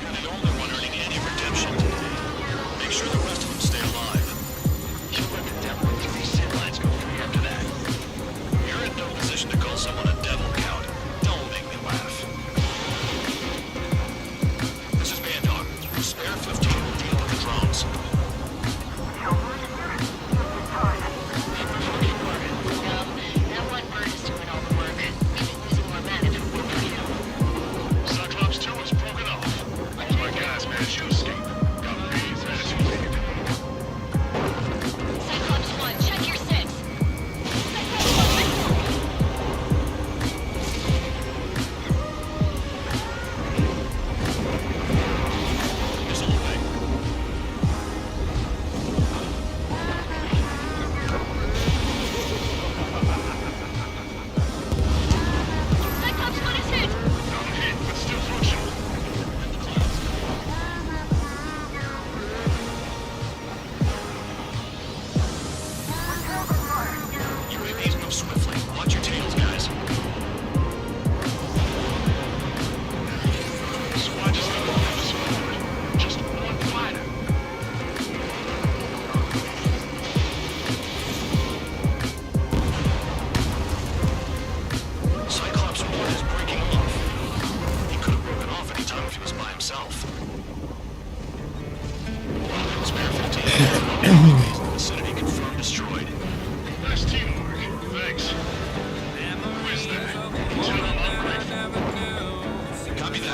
You're the only one earning any redemption. Make sure the rest of them stay alive. You let the devil into these sin lines go free after that. You're in no position to call someone a devil, Count. Don't make me laugh. This is Band Dog. Spare 15 will deal with the drones. That one bird is doing all the work. We've been losing more men if it weren't for you. Cyclops 2 is broken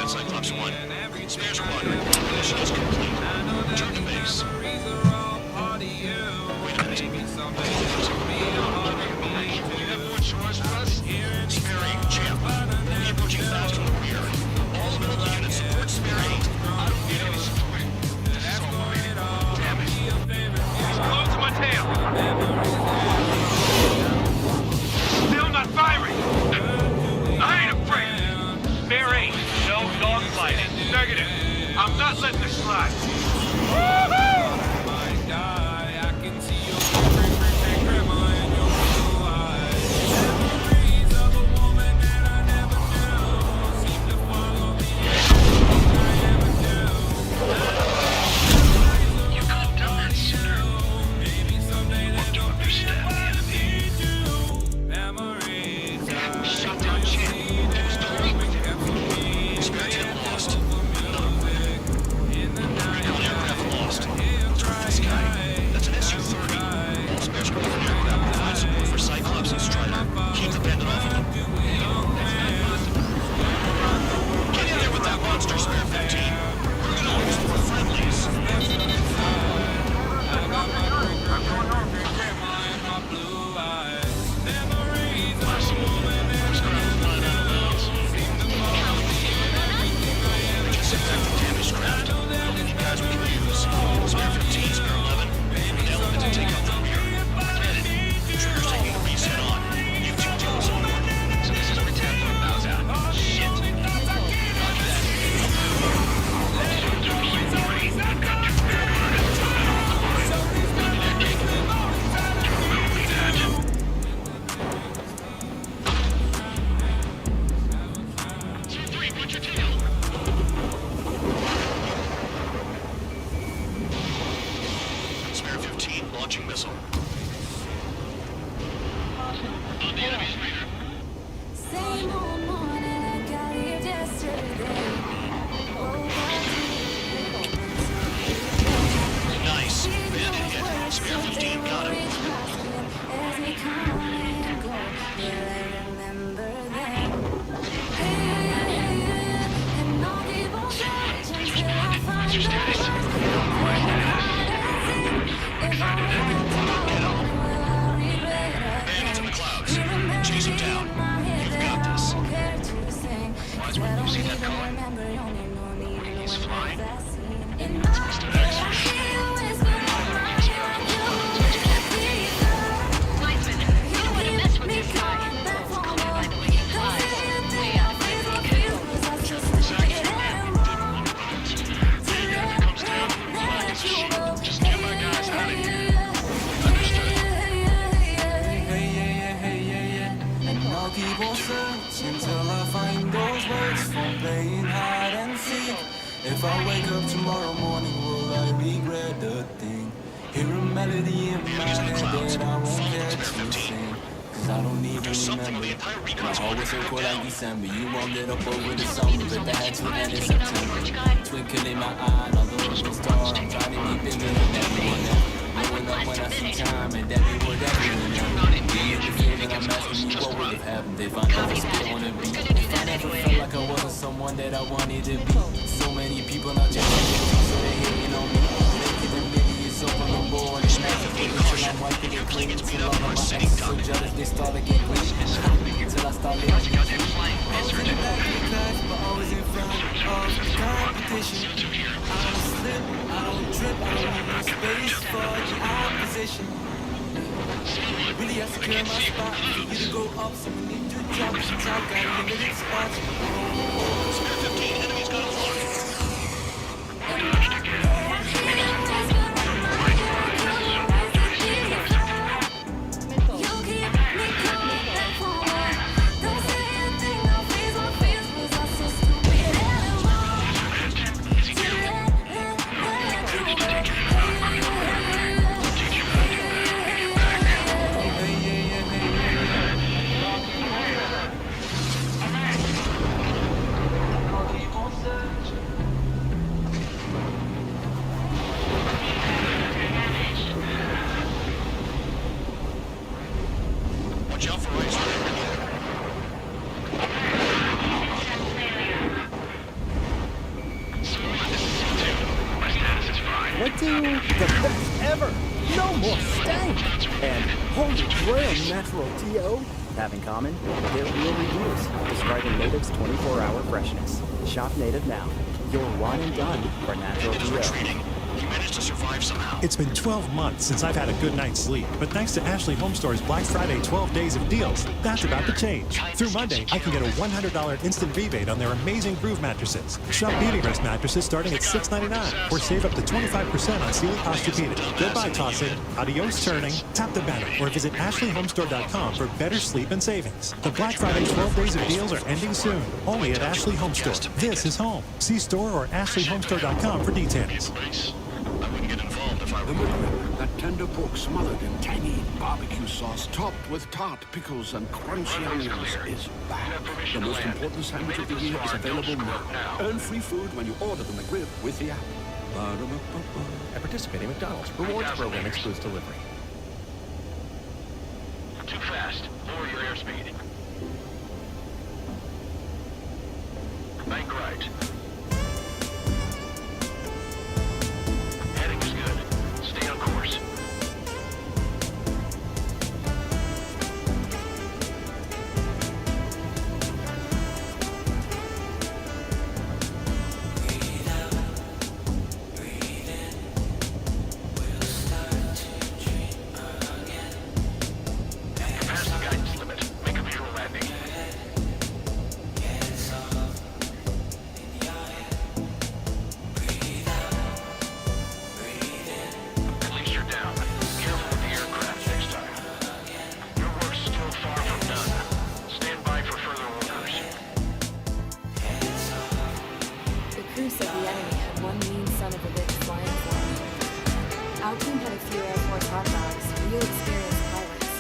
that, Cyclops 1. Spares are watering. Mission is complete. Return to base. Wait a minute. You have more chores for us? Spare 8, champ. We'll be approaching fast from the rear. All available units support Spare 8. I don't need any support. This is all mine. Damn it. He's glued to my tail. Still not firing! I ain't afraid! Spare 8, no dogfighting. Negative. I'm not letting this slide. Woohoo! You could have done that sooner. You want to understand the enemy. Shut down Champ. It was totally with you. Spare 10 lost. Another win. Recon aircraft lost. What's with this guy? That's an Su-30. Spare's recon aircraft provide support for Cyclops and Strider. Keep the bandit off of him. Get in there with that monster, Spare 15. We're gonna lose more friendlies. Spare 15 launching missile. On the enemy's radar. Same old morning like I lived yesterday. Nice. Bandit hit. Spare 15 got him. As we come and go, will I remember them? And I'll keep on searching till I find the if I wake up tomorrow, will I regret it? Bandits in the clouds. Chase him down. You've got this. Wise when you see that coming. He's flying. I'll keep on searching till I find those words from playing hide and seek. If I wake up tomorrow morning, will I regret the thing? Hear a melody in my head that I won't care to sing. Cause I don't even remember. My heart was so cold like December. You warmed it up over the summer, but the had to end in September. Twinkle in my eye, another little star. I'm trying to keep it in everyone else. Knowing up when I see time, and that be what everyone else. Being the feeling I'm asking you what would have happened if I never still on the beat. If I never felt like I wasn't someone that I wanted to be. So many people are just so they hating on me. Making them idiots open the board. I'm wiping it clean till all of my exes so jealous they start to get green. Till I start living. Always in the back of the class, but always in front of the competition. I don't slip, I don't trip, I don't need no space for the opposition. Really have to clear my spot for you to go up, so we need to drop since I got limited spots. Spare 15, enemy's got a lock. What do the best ever? No more stank! And holy grail natural DO have in common? Their real reviews describing Native's 24-hour freshness. Shop Native now. Your one and done for natural DO. You managed to survive somehow. It's been 12 months since I've had a good night's sleep, but thanks to Ashley Home Store's Black Friday 12 days of deals, that's about to change. Through Monday, I can get a $100 instant rebate on their amazing Groove mattresses. Shop Beautyrest mattresses starting at $6.99, or save up to 25% on Sealy Posturepedic. Goodbye tossing, adios turning, tap the banner, or visit AshleyHomestore.com for better sleep and savings. The Black Friday 12 days of deals are ending soon, only at Ashley Home Store. This is home. See store or AshleyHomestore.com for details. The McRib, that tender pork smothered in tangy barbecue sauce topped with tart pickles and crunchy onions is back. The most important sandwich of the year is available now. Earn free food when you order the McRib with the app. At participating McDonald's. Rewards program excludes delivery. Too fast. Lower your airspeed. Bank right. Heading is good. Stay on course. Pass the guidance limit. Make a visual landing. At least you're down. Careful with the aircraft next time. Your work's still far from done. Stand by for further orders. The crew said the enemy had one mean son of a bitch flying for them. Our team had a few Air Force hot dogs, real experienced pilots.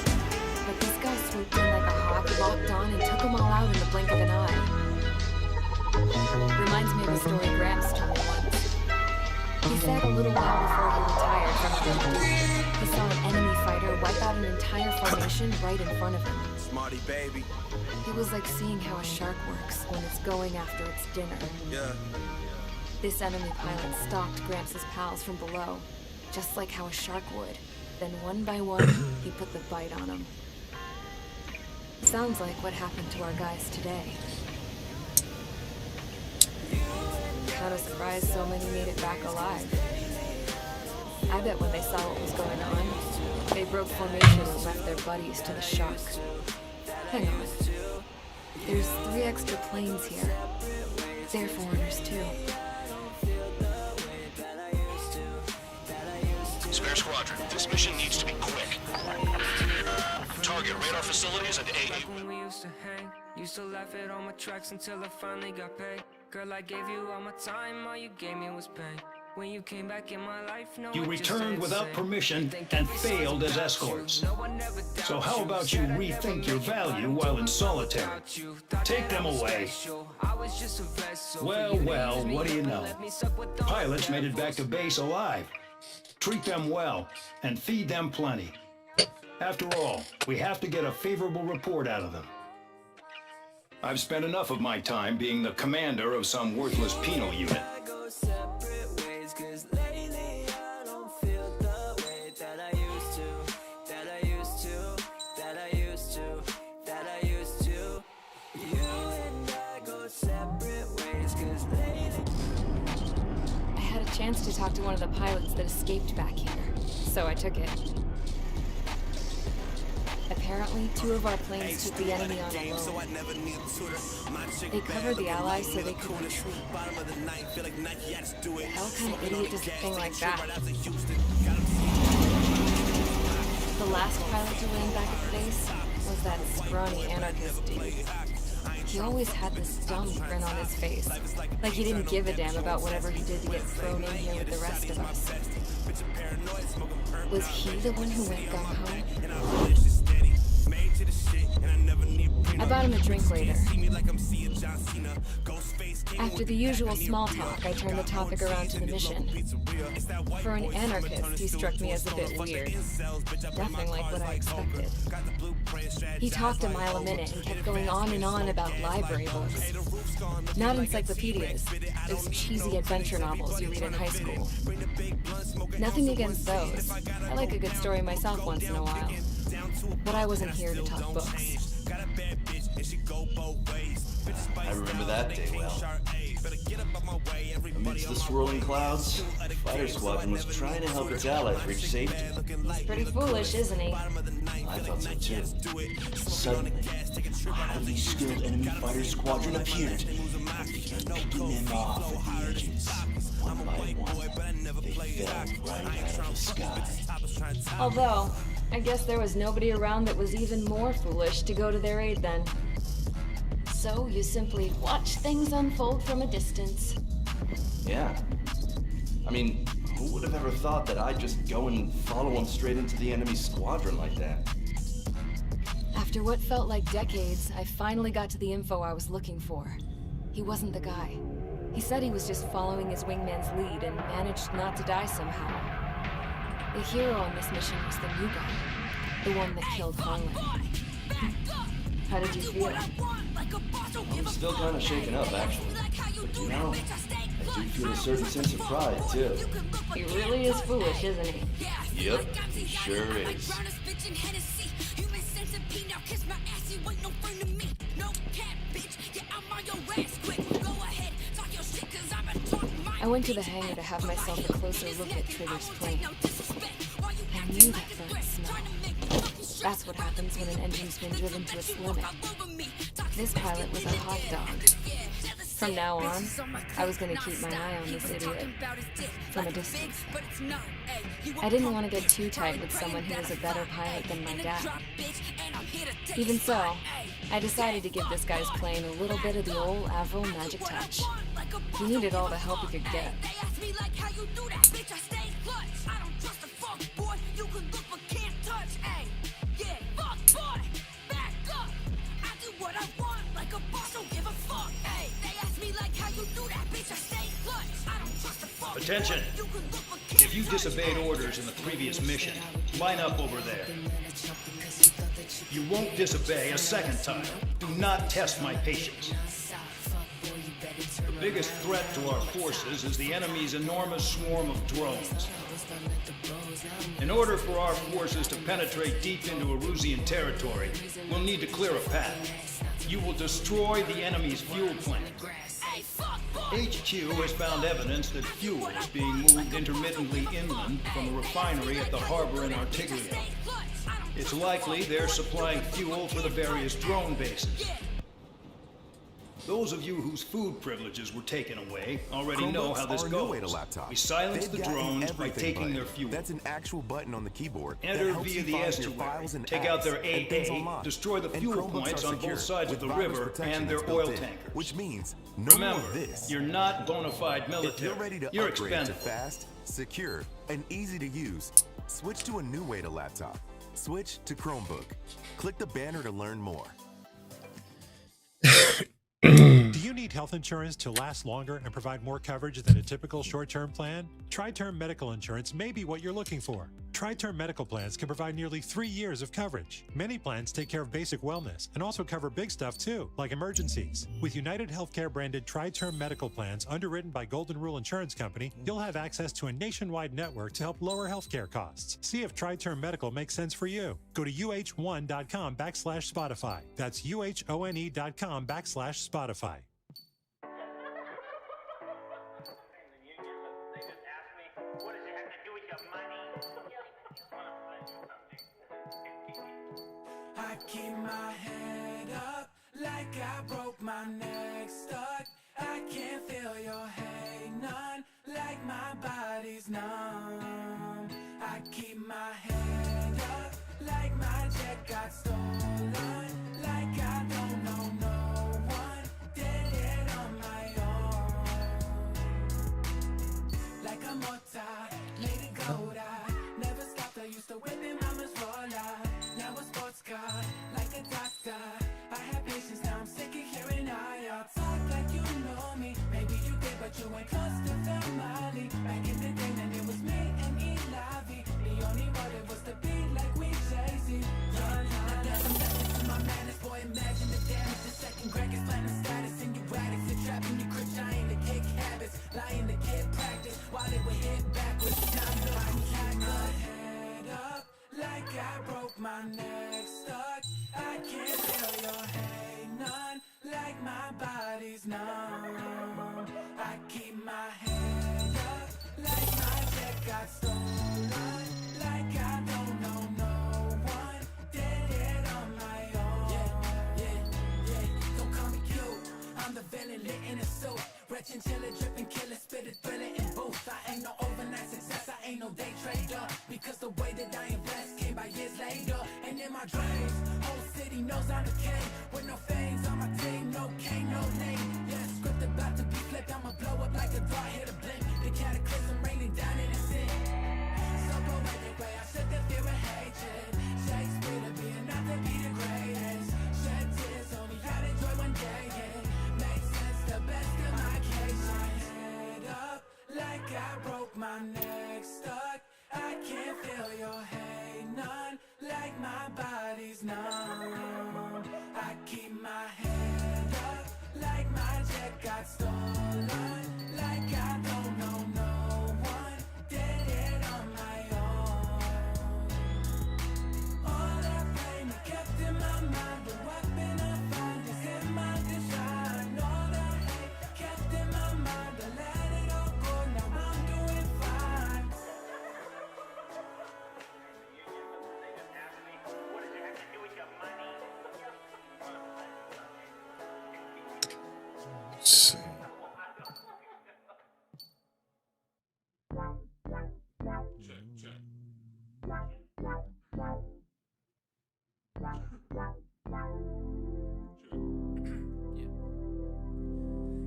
But this guy swooped in like a hawk, locked on, and took them all out in the blink of an eye. Reminds me of a story Gramps told me once. He said a little while before he retired from the duty, he saw an enemy fighter wipe out an entire formation right in front of him. Smarty baby. It was like seeing how a shark works when it's going after its dinner. Yeah. This enemy pilot stalked Gramps' pals from below, just like how a shark would. Then one by one, he put the bite on them. Sounds like what happened to our guys today. Not a surprise so many made it back alive. I bet when they saw what was going on, they broke formation and left their buddies to the shock. Hang on. There's 3 extra planes here. They're foreigners too. Spare squadron, this mission needs to be quick. Target radar facilities and AA. When we used to hang, used to laugh at all my tracks until I finally got paid. Girl, I gave you all my time, all you gave me was pain. When you came back in my life, no You one just returned said without the same. permission and failed as escorts. So how about you rethink your value while in solitary? Take them away. Well, what do you know? Pilots made it back to base alive. Treat them well and feed them plenty. After all, we have to get a favorable report out of them. I've spent enough of my time being the commander of some worthless penal unit. I had a chance to talk to one of the pilots that escaped back here, so I took it. Apparently, 2 of our planes took the enemy on alone. They covered the Allies so they couldn't retreat. Hell kind of idiot does a thing like that? The last pilot to land back at the base was that scrawny anarchist dude. He always had this dumb grin on his face, like he didn't give a damn about whatever he did to get thrown in here with the rest of us. Was he the one who went gung-ho? I bought him a drink later. After the usual small talk, I turned the topic around to the mission. For an anarchist, he struck me as a bit weird. Nothing like what I expected. He talked a mile a minute and kept going on and on about library books. Not encyclopedias, those cheesy adventure novels you read in high school. Nothing against those. I like a good story myself once in a while. But I wasn't here to talk books. I remember that day well. Amidst the swirling clouds, the fighter squadron was trying to help its allies reach safety. He's pretty foolish, isn't he? I thought so too. Suddenly, a highly skilled enemy fighter squadron appeared and began picking them off at the edges. One by one, they fell right out of the sky. Although, I guess there was nobody around that was even more foolish to go to their aid then. So you simply watch things unfold from a distance. Yeah. I mean, who would have ever thought that I'd just go and follow him straight into the enemy squadron like that? After what felt like decades, I finally got to the info I was looking for. He wasn't the guy. He said he was just following his wingman's lead and managed not to die somehow. The hero on this mission was the new guy. The one that killed Harlan. How did you feel? I'm still kind of shaken up, actually. But you know, I do feel a certain sense of pride, too. He really is foolish, isn't he? Yep, he sure is. I went to the hangar to have myself a closer look at Trigger's plane. I knew that burnt smell. That's what happens when an engine's been driven to its limit. This pilot was a hot dog. From now on, I was going to keep my eye on this idiot from a distance. I didn't want to get too tight with someone who was a better pilot than my dad. Even so, I decided to give this guy's plane a little bit of the old Avril magic touch. He needed all the help he could get. Attention! If you disobeyed orders in the previous mission, line up over there. You won't disobey a second time. Do not test my patience. The biggest threat to our forces is the enemy's enormous swarm of drones. In order for our forces to penetrate deep into Erusian territory, we'll need to clear a path. You will destroy the enemy's fuel plant. HQ has found evidence that fuel is being moved intermittently inland from a refinery at the harbor in Artiglia. It's likely they're supplying fuel for the various drone bases. Those of you whose food privileges were taken away already know how this goes. We silence the drones by taking their fuel. That's an actual button on the keyboard. Enter via the estuary, take out their AA, destroy the fuel points on both sides of the river and their oil tankers. Which means, remember, you're not bona fide military. If you're ready to you're upgrade expendable. to fast, secure, and easy to use, switch to a new way to laptop. Switch to Chromebook. Click the banner to learn more. Do you need health insurance to last longer and provide more coverage than a typical short-term plan? Tri-Term Medical Insurance may be what you're looking for. Tri-Term Medical Plans can provide nearly 3 years of coverage. Many plans take care of basic wellness and also cover big stuff too, like emergencies. With United Healthcare branded Tri-Term Medical Plans underwritten by Golden Rule Insurance Company, you'll have access to a nationwide network to help lower healthcare costs. See if Tri-Term Medical makes sense for you. Go to uh1.com/Spotify. That's uhone.com/Spotify. I keep my head up like I broke my neck stuck. I can't feel your hate none like my body's numb. I keep my head up like my jet got stolen. Like I don't know no one, dead yet on my own. Like a mortar, made it go die. Never stopped, I used to whip in mama's roller. Now a sports car, like a doctor. I have patience, now I'm sick of hearing all y'all talk like you know me. broke my neck, stuck. I can't feel your hate, none like my body's numb. I keep my head up, like my check got stolen, like I don't know no one, did it on my own. Yeah, don't call me cute, I'm the villain lit in a suit, red chinchilla dripping, killer, spit it, thrill it in booth. I ain't no overnight success, I ain't no day trader, because the way that I invest came by years later. And in my dreams, whole city knows I'm the king, with no fangs on my team, no cane, no name. Yeah, script about to be flipped, I'ma blow up like a dart, hit a blink, the cataclysm raining down in the sin. So poetic way, I said the fear and hatred, Shakespeare to be and not to be the greatest. Shed tears, only had a joy one day, yeah. Makes sense, the best of my case. My head up, like I broke my neck, stuck. I can't feel your hate, none like my body's numb. I keep my head up, like my check got stolen, like I don't know no one, did it on my own. All that pain I kept in my mind, the weapon I find is in my design. All that hate kept in my mind, I let it all go, now I'm doing fine. Let's see.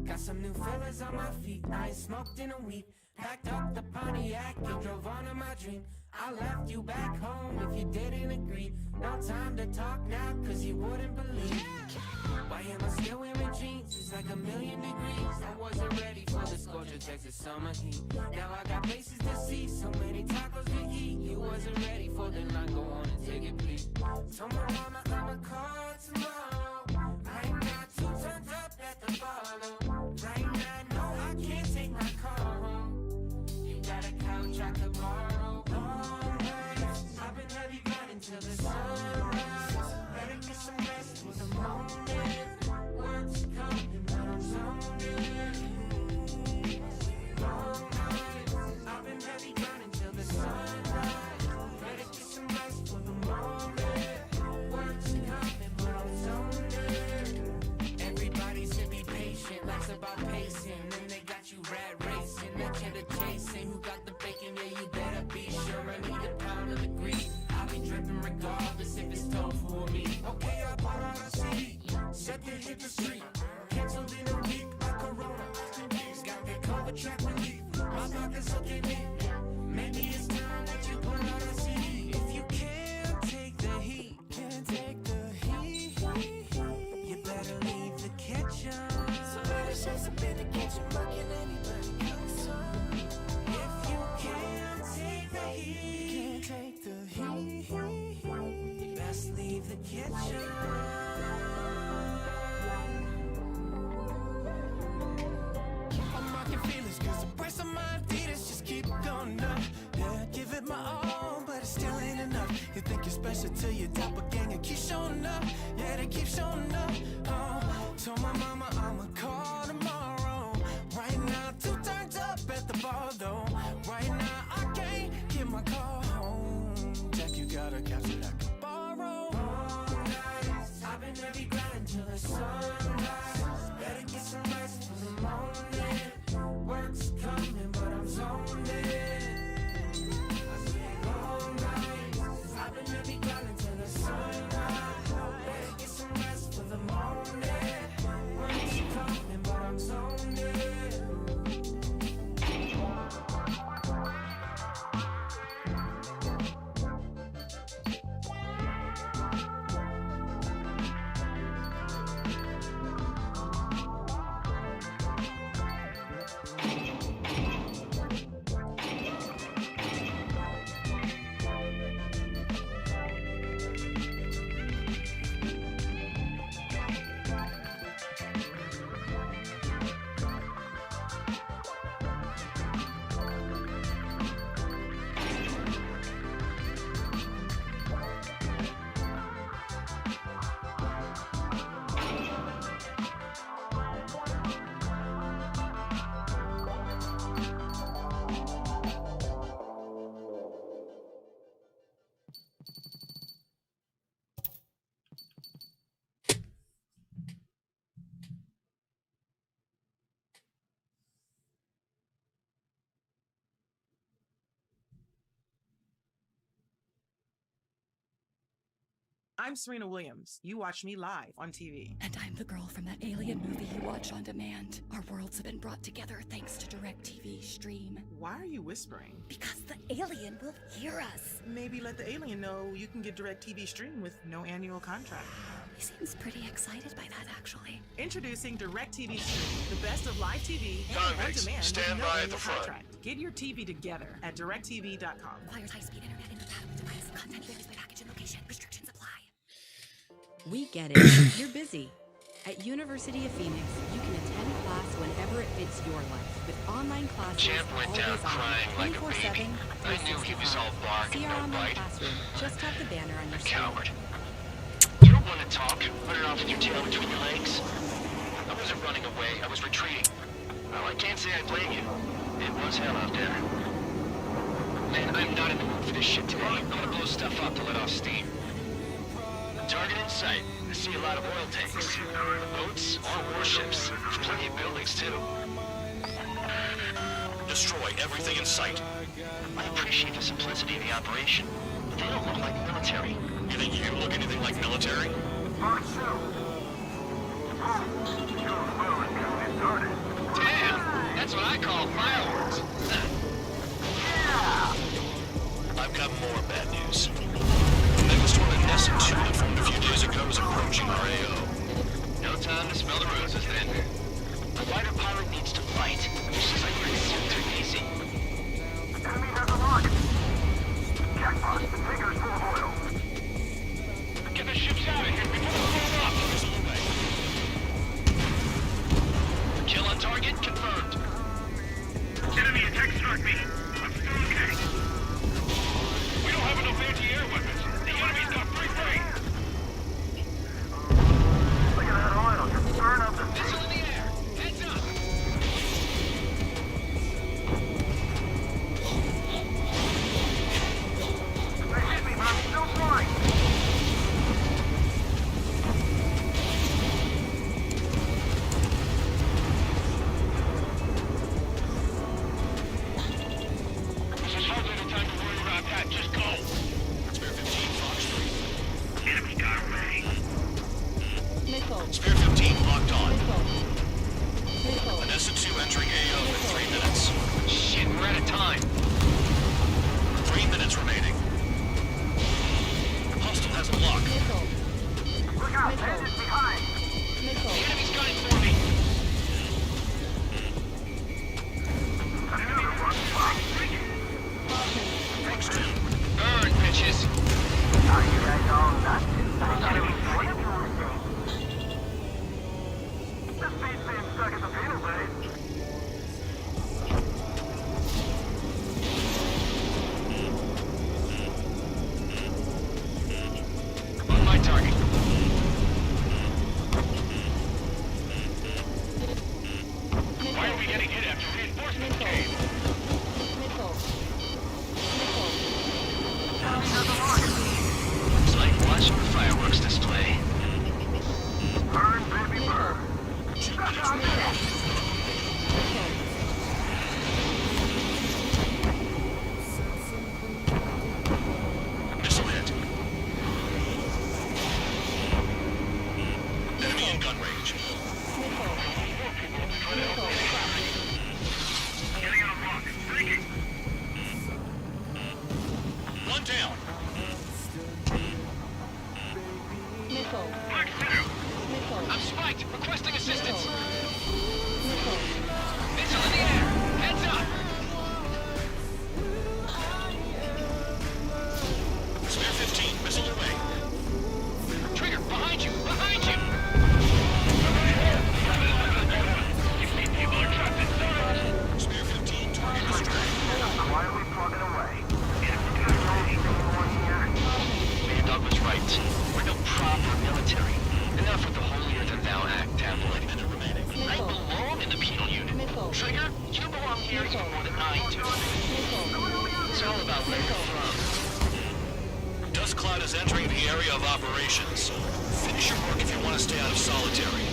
Got some new fellas on my feet, I ain't smoked in a week. Packed up the Pontiac and drove on to my dream. I left you back home if you didn't agree. No time to talk now, cause you wouldn't believe. Why am I still wearing jeans? It's like 1,000,000 degrees. I wasn't ready for the scorching Texas summer heat. Now I got places to see, so many tacos to eat. You wasn't ready for the line, go on and take it, please. Told my mama I'ma call tomorrow. Right now, 2 turned up at the bar, though. Right now, no, I can't take my car home. You got a couch I could borrow. Long nights, I've been heavy grinding till the sunrise. Better get some rest for the moment. Work's coming, but I'm zoned in. Long nights, I've been heavy grinding till the sunrise. Better get some rest for the moment. Work's coming, but I'm zoned in. Everybody should be patient, life's about pacing. Then they got you rat racing, that cheddar chasing. Who got the bacon? Yeah, you better be sure. I need a pound of the grease. I'll be dripping regardless if it's tofu or me. Okay, I bought all the CD, set to hit the street. Canceled in a week, by Corona. Got that cover track relief. My pocket's looking in. Maybe it's time that you put out a CD. If you can't take the heat, you better leave the kitchen. Somebody says I'm in the kitchen, but can anybody cook some? If you can't take the heat, you best leave the kitchen. I'm marking feelings, cause the price of my Adidas just keep going up. Yeah, give it my all, but it still ain't enough. You think you're special till your doppelganger keep showing up. Yeah, they keep showing up. Told my mama I'ma call tomorrow. Right now, 2 turned up at the bar though. Right now, I can't get my car home. Jack, you got a couch that I can borrow. Long nights, I've been heavy grinding till the sunrise. Better get some rest for the moment. Work's coming, but I'm zoned in. I said long nights, I've been heavy grinding till the sunrise. Better get some rest for the moment. Work's coming, but I'm zoned in. I'm Serena Williams. You watch me live on TV. And I'm the girl from that alien movie you watch on demand. Our worlds have been brought together thanks to DirecTV Stream. Why are you whispering? Because the alien will hear us. Maybe let the alien know you can get DirecTV Stream with no annual contract. He seems pretty excited by that, actually. Introducing DirecTV Stream, the best of live TV and Convicts, on demand stand with no by at annual the front. contract. Get your TV together at DirecTV.com. Requires high-speed internet incompatible device. Content varies by package and location. Restrictions apply. We get it. You're busy. At University of Phoenix, you can attend class whenever it fits your life, with online classes Champ went down always on, crying like a 24/7, baby. I knew he was all bark See and our no online bite. classroom. Just tap the banner on your screen. Coward. You don't want to talk. Put it off with your tail between your legs. I wasn't running away. I was retreating. Well, I can't say I blame you. It was hell out there. Man, I'm not in the mood for this shit today. I'm gonna blow stuff up to let off steam. Target in sight. I see a lot of oil tanks. Boats, all warships. There's plenty of buildings, too. Destroy everything in sight. I appreciate the simplicity of the operation, but they don't look like military. You think you look anything like military? Damn! That's what I call fireworks. I've got more bad news. The megastorm in Nessa 2 that formed a few days ago is approaching our AO. No time to smell the roses, then. The fighter pilot needs to fight. It's just like we're in too easy. Enemy has a rocket. Jackpot, the tanker's full of oil. Get the ships out of here before we blow up. Kill on target confirmed. Enemy attack struck me. I'm still okay. We don't have enough anti-air weapons. The enemy's got free reign. Look at that oil. Just burn up the Missile in the air. Heads up. They hit me, but I'm still flying. This is hardly the time to worry about that. Just go. Spare 15, Fox 3. Enemy got away. Missile. Spare 15 locked on. Missile. Vanessa 2 entering AO in 3 minutes. Shit, we're out of time. 3 minutes remaining. Hostile has a lock. Missile. Look out, bandits behind. Missile. The enemy's gunning for me. Another one. Fox 2. Burn, bitches. Are you guys all nuts? This beat's being stuck at the penal base. On my target. Why are we getting hit after reinforcements came? Missile. Enemy has a rocket. It's like watching the fireworks display. Burn, baby, burn. Shut down there. Missile hit. Enemy in gun range. Getting on a rock. Breaking. One down. Missile. Black Widow. Missile. I'm spiked. Requesting assistance. Missile. Missile in the air. Heads up. Spare 15, missile away. Trigger, behind you. Behind you. People are trapped inside. Spare 15, target destroyed. Quietly plugging away. Enemy got anything more here. Bandog was right. We're no proper military. Enough with the holier-than-thou act tabloid. Minute remaining. I belong in the penal unit. Missile. Trigger, you belong here even more than I do. It's all about where you're from. Dust cloud is entering the area of operations. Finish your work if you want to stay out of solitary.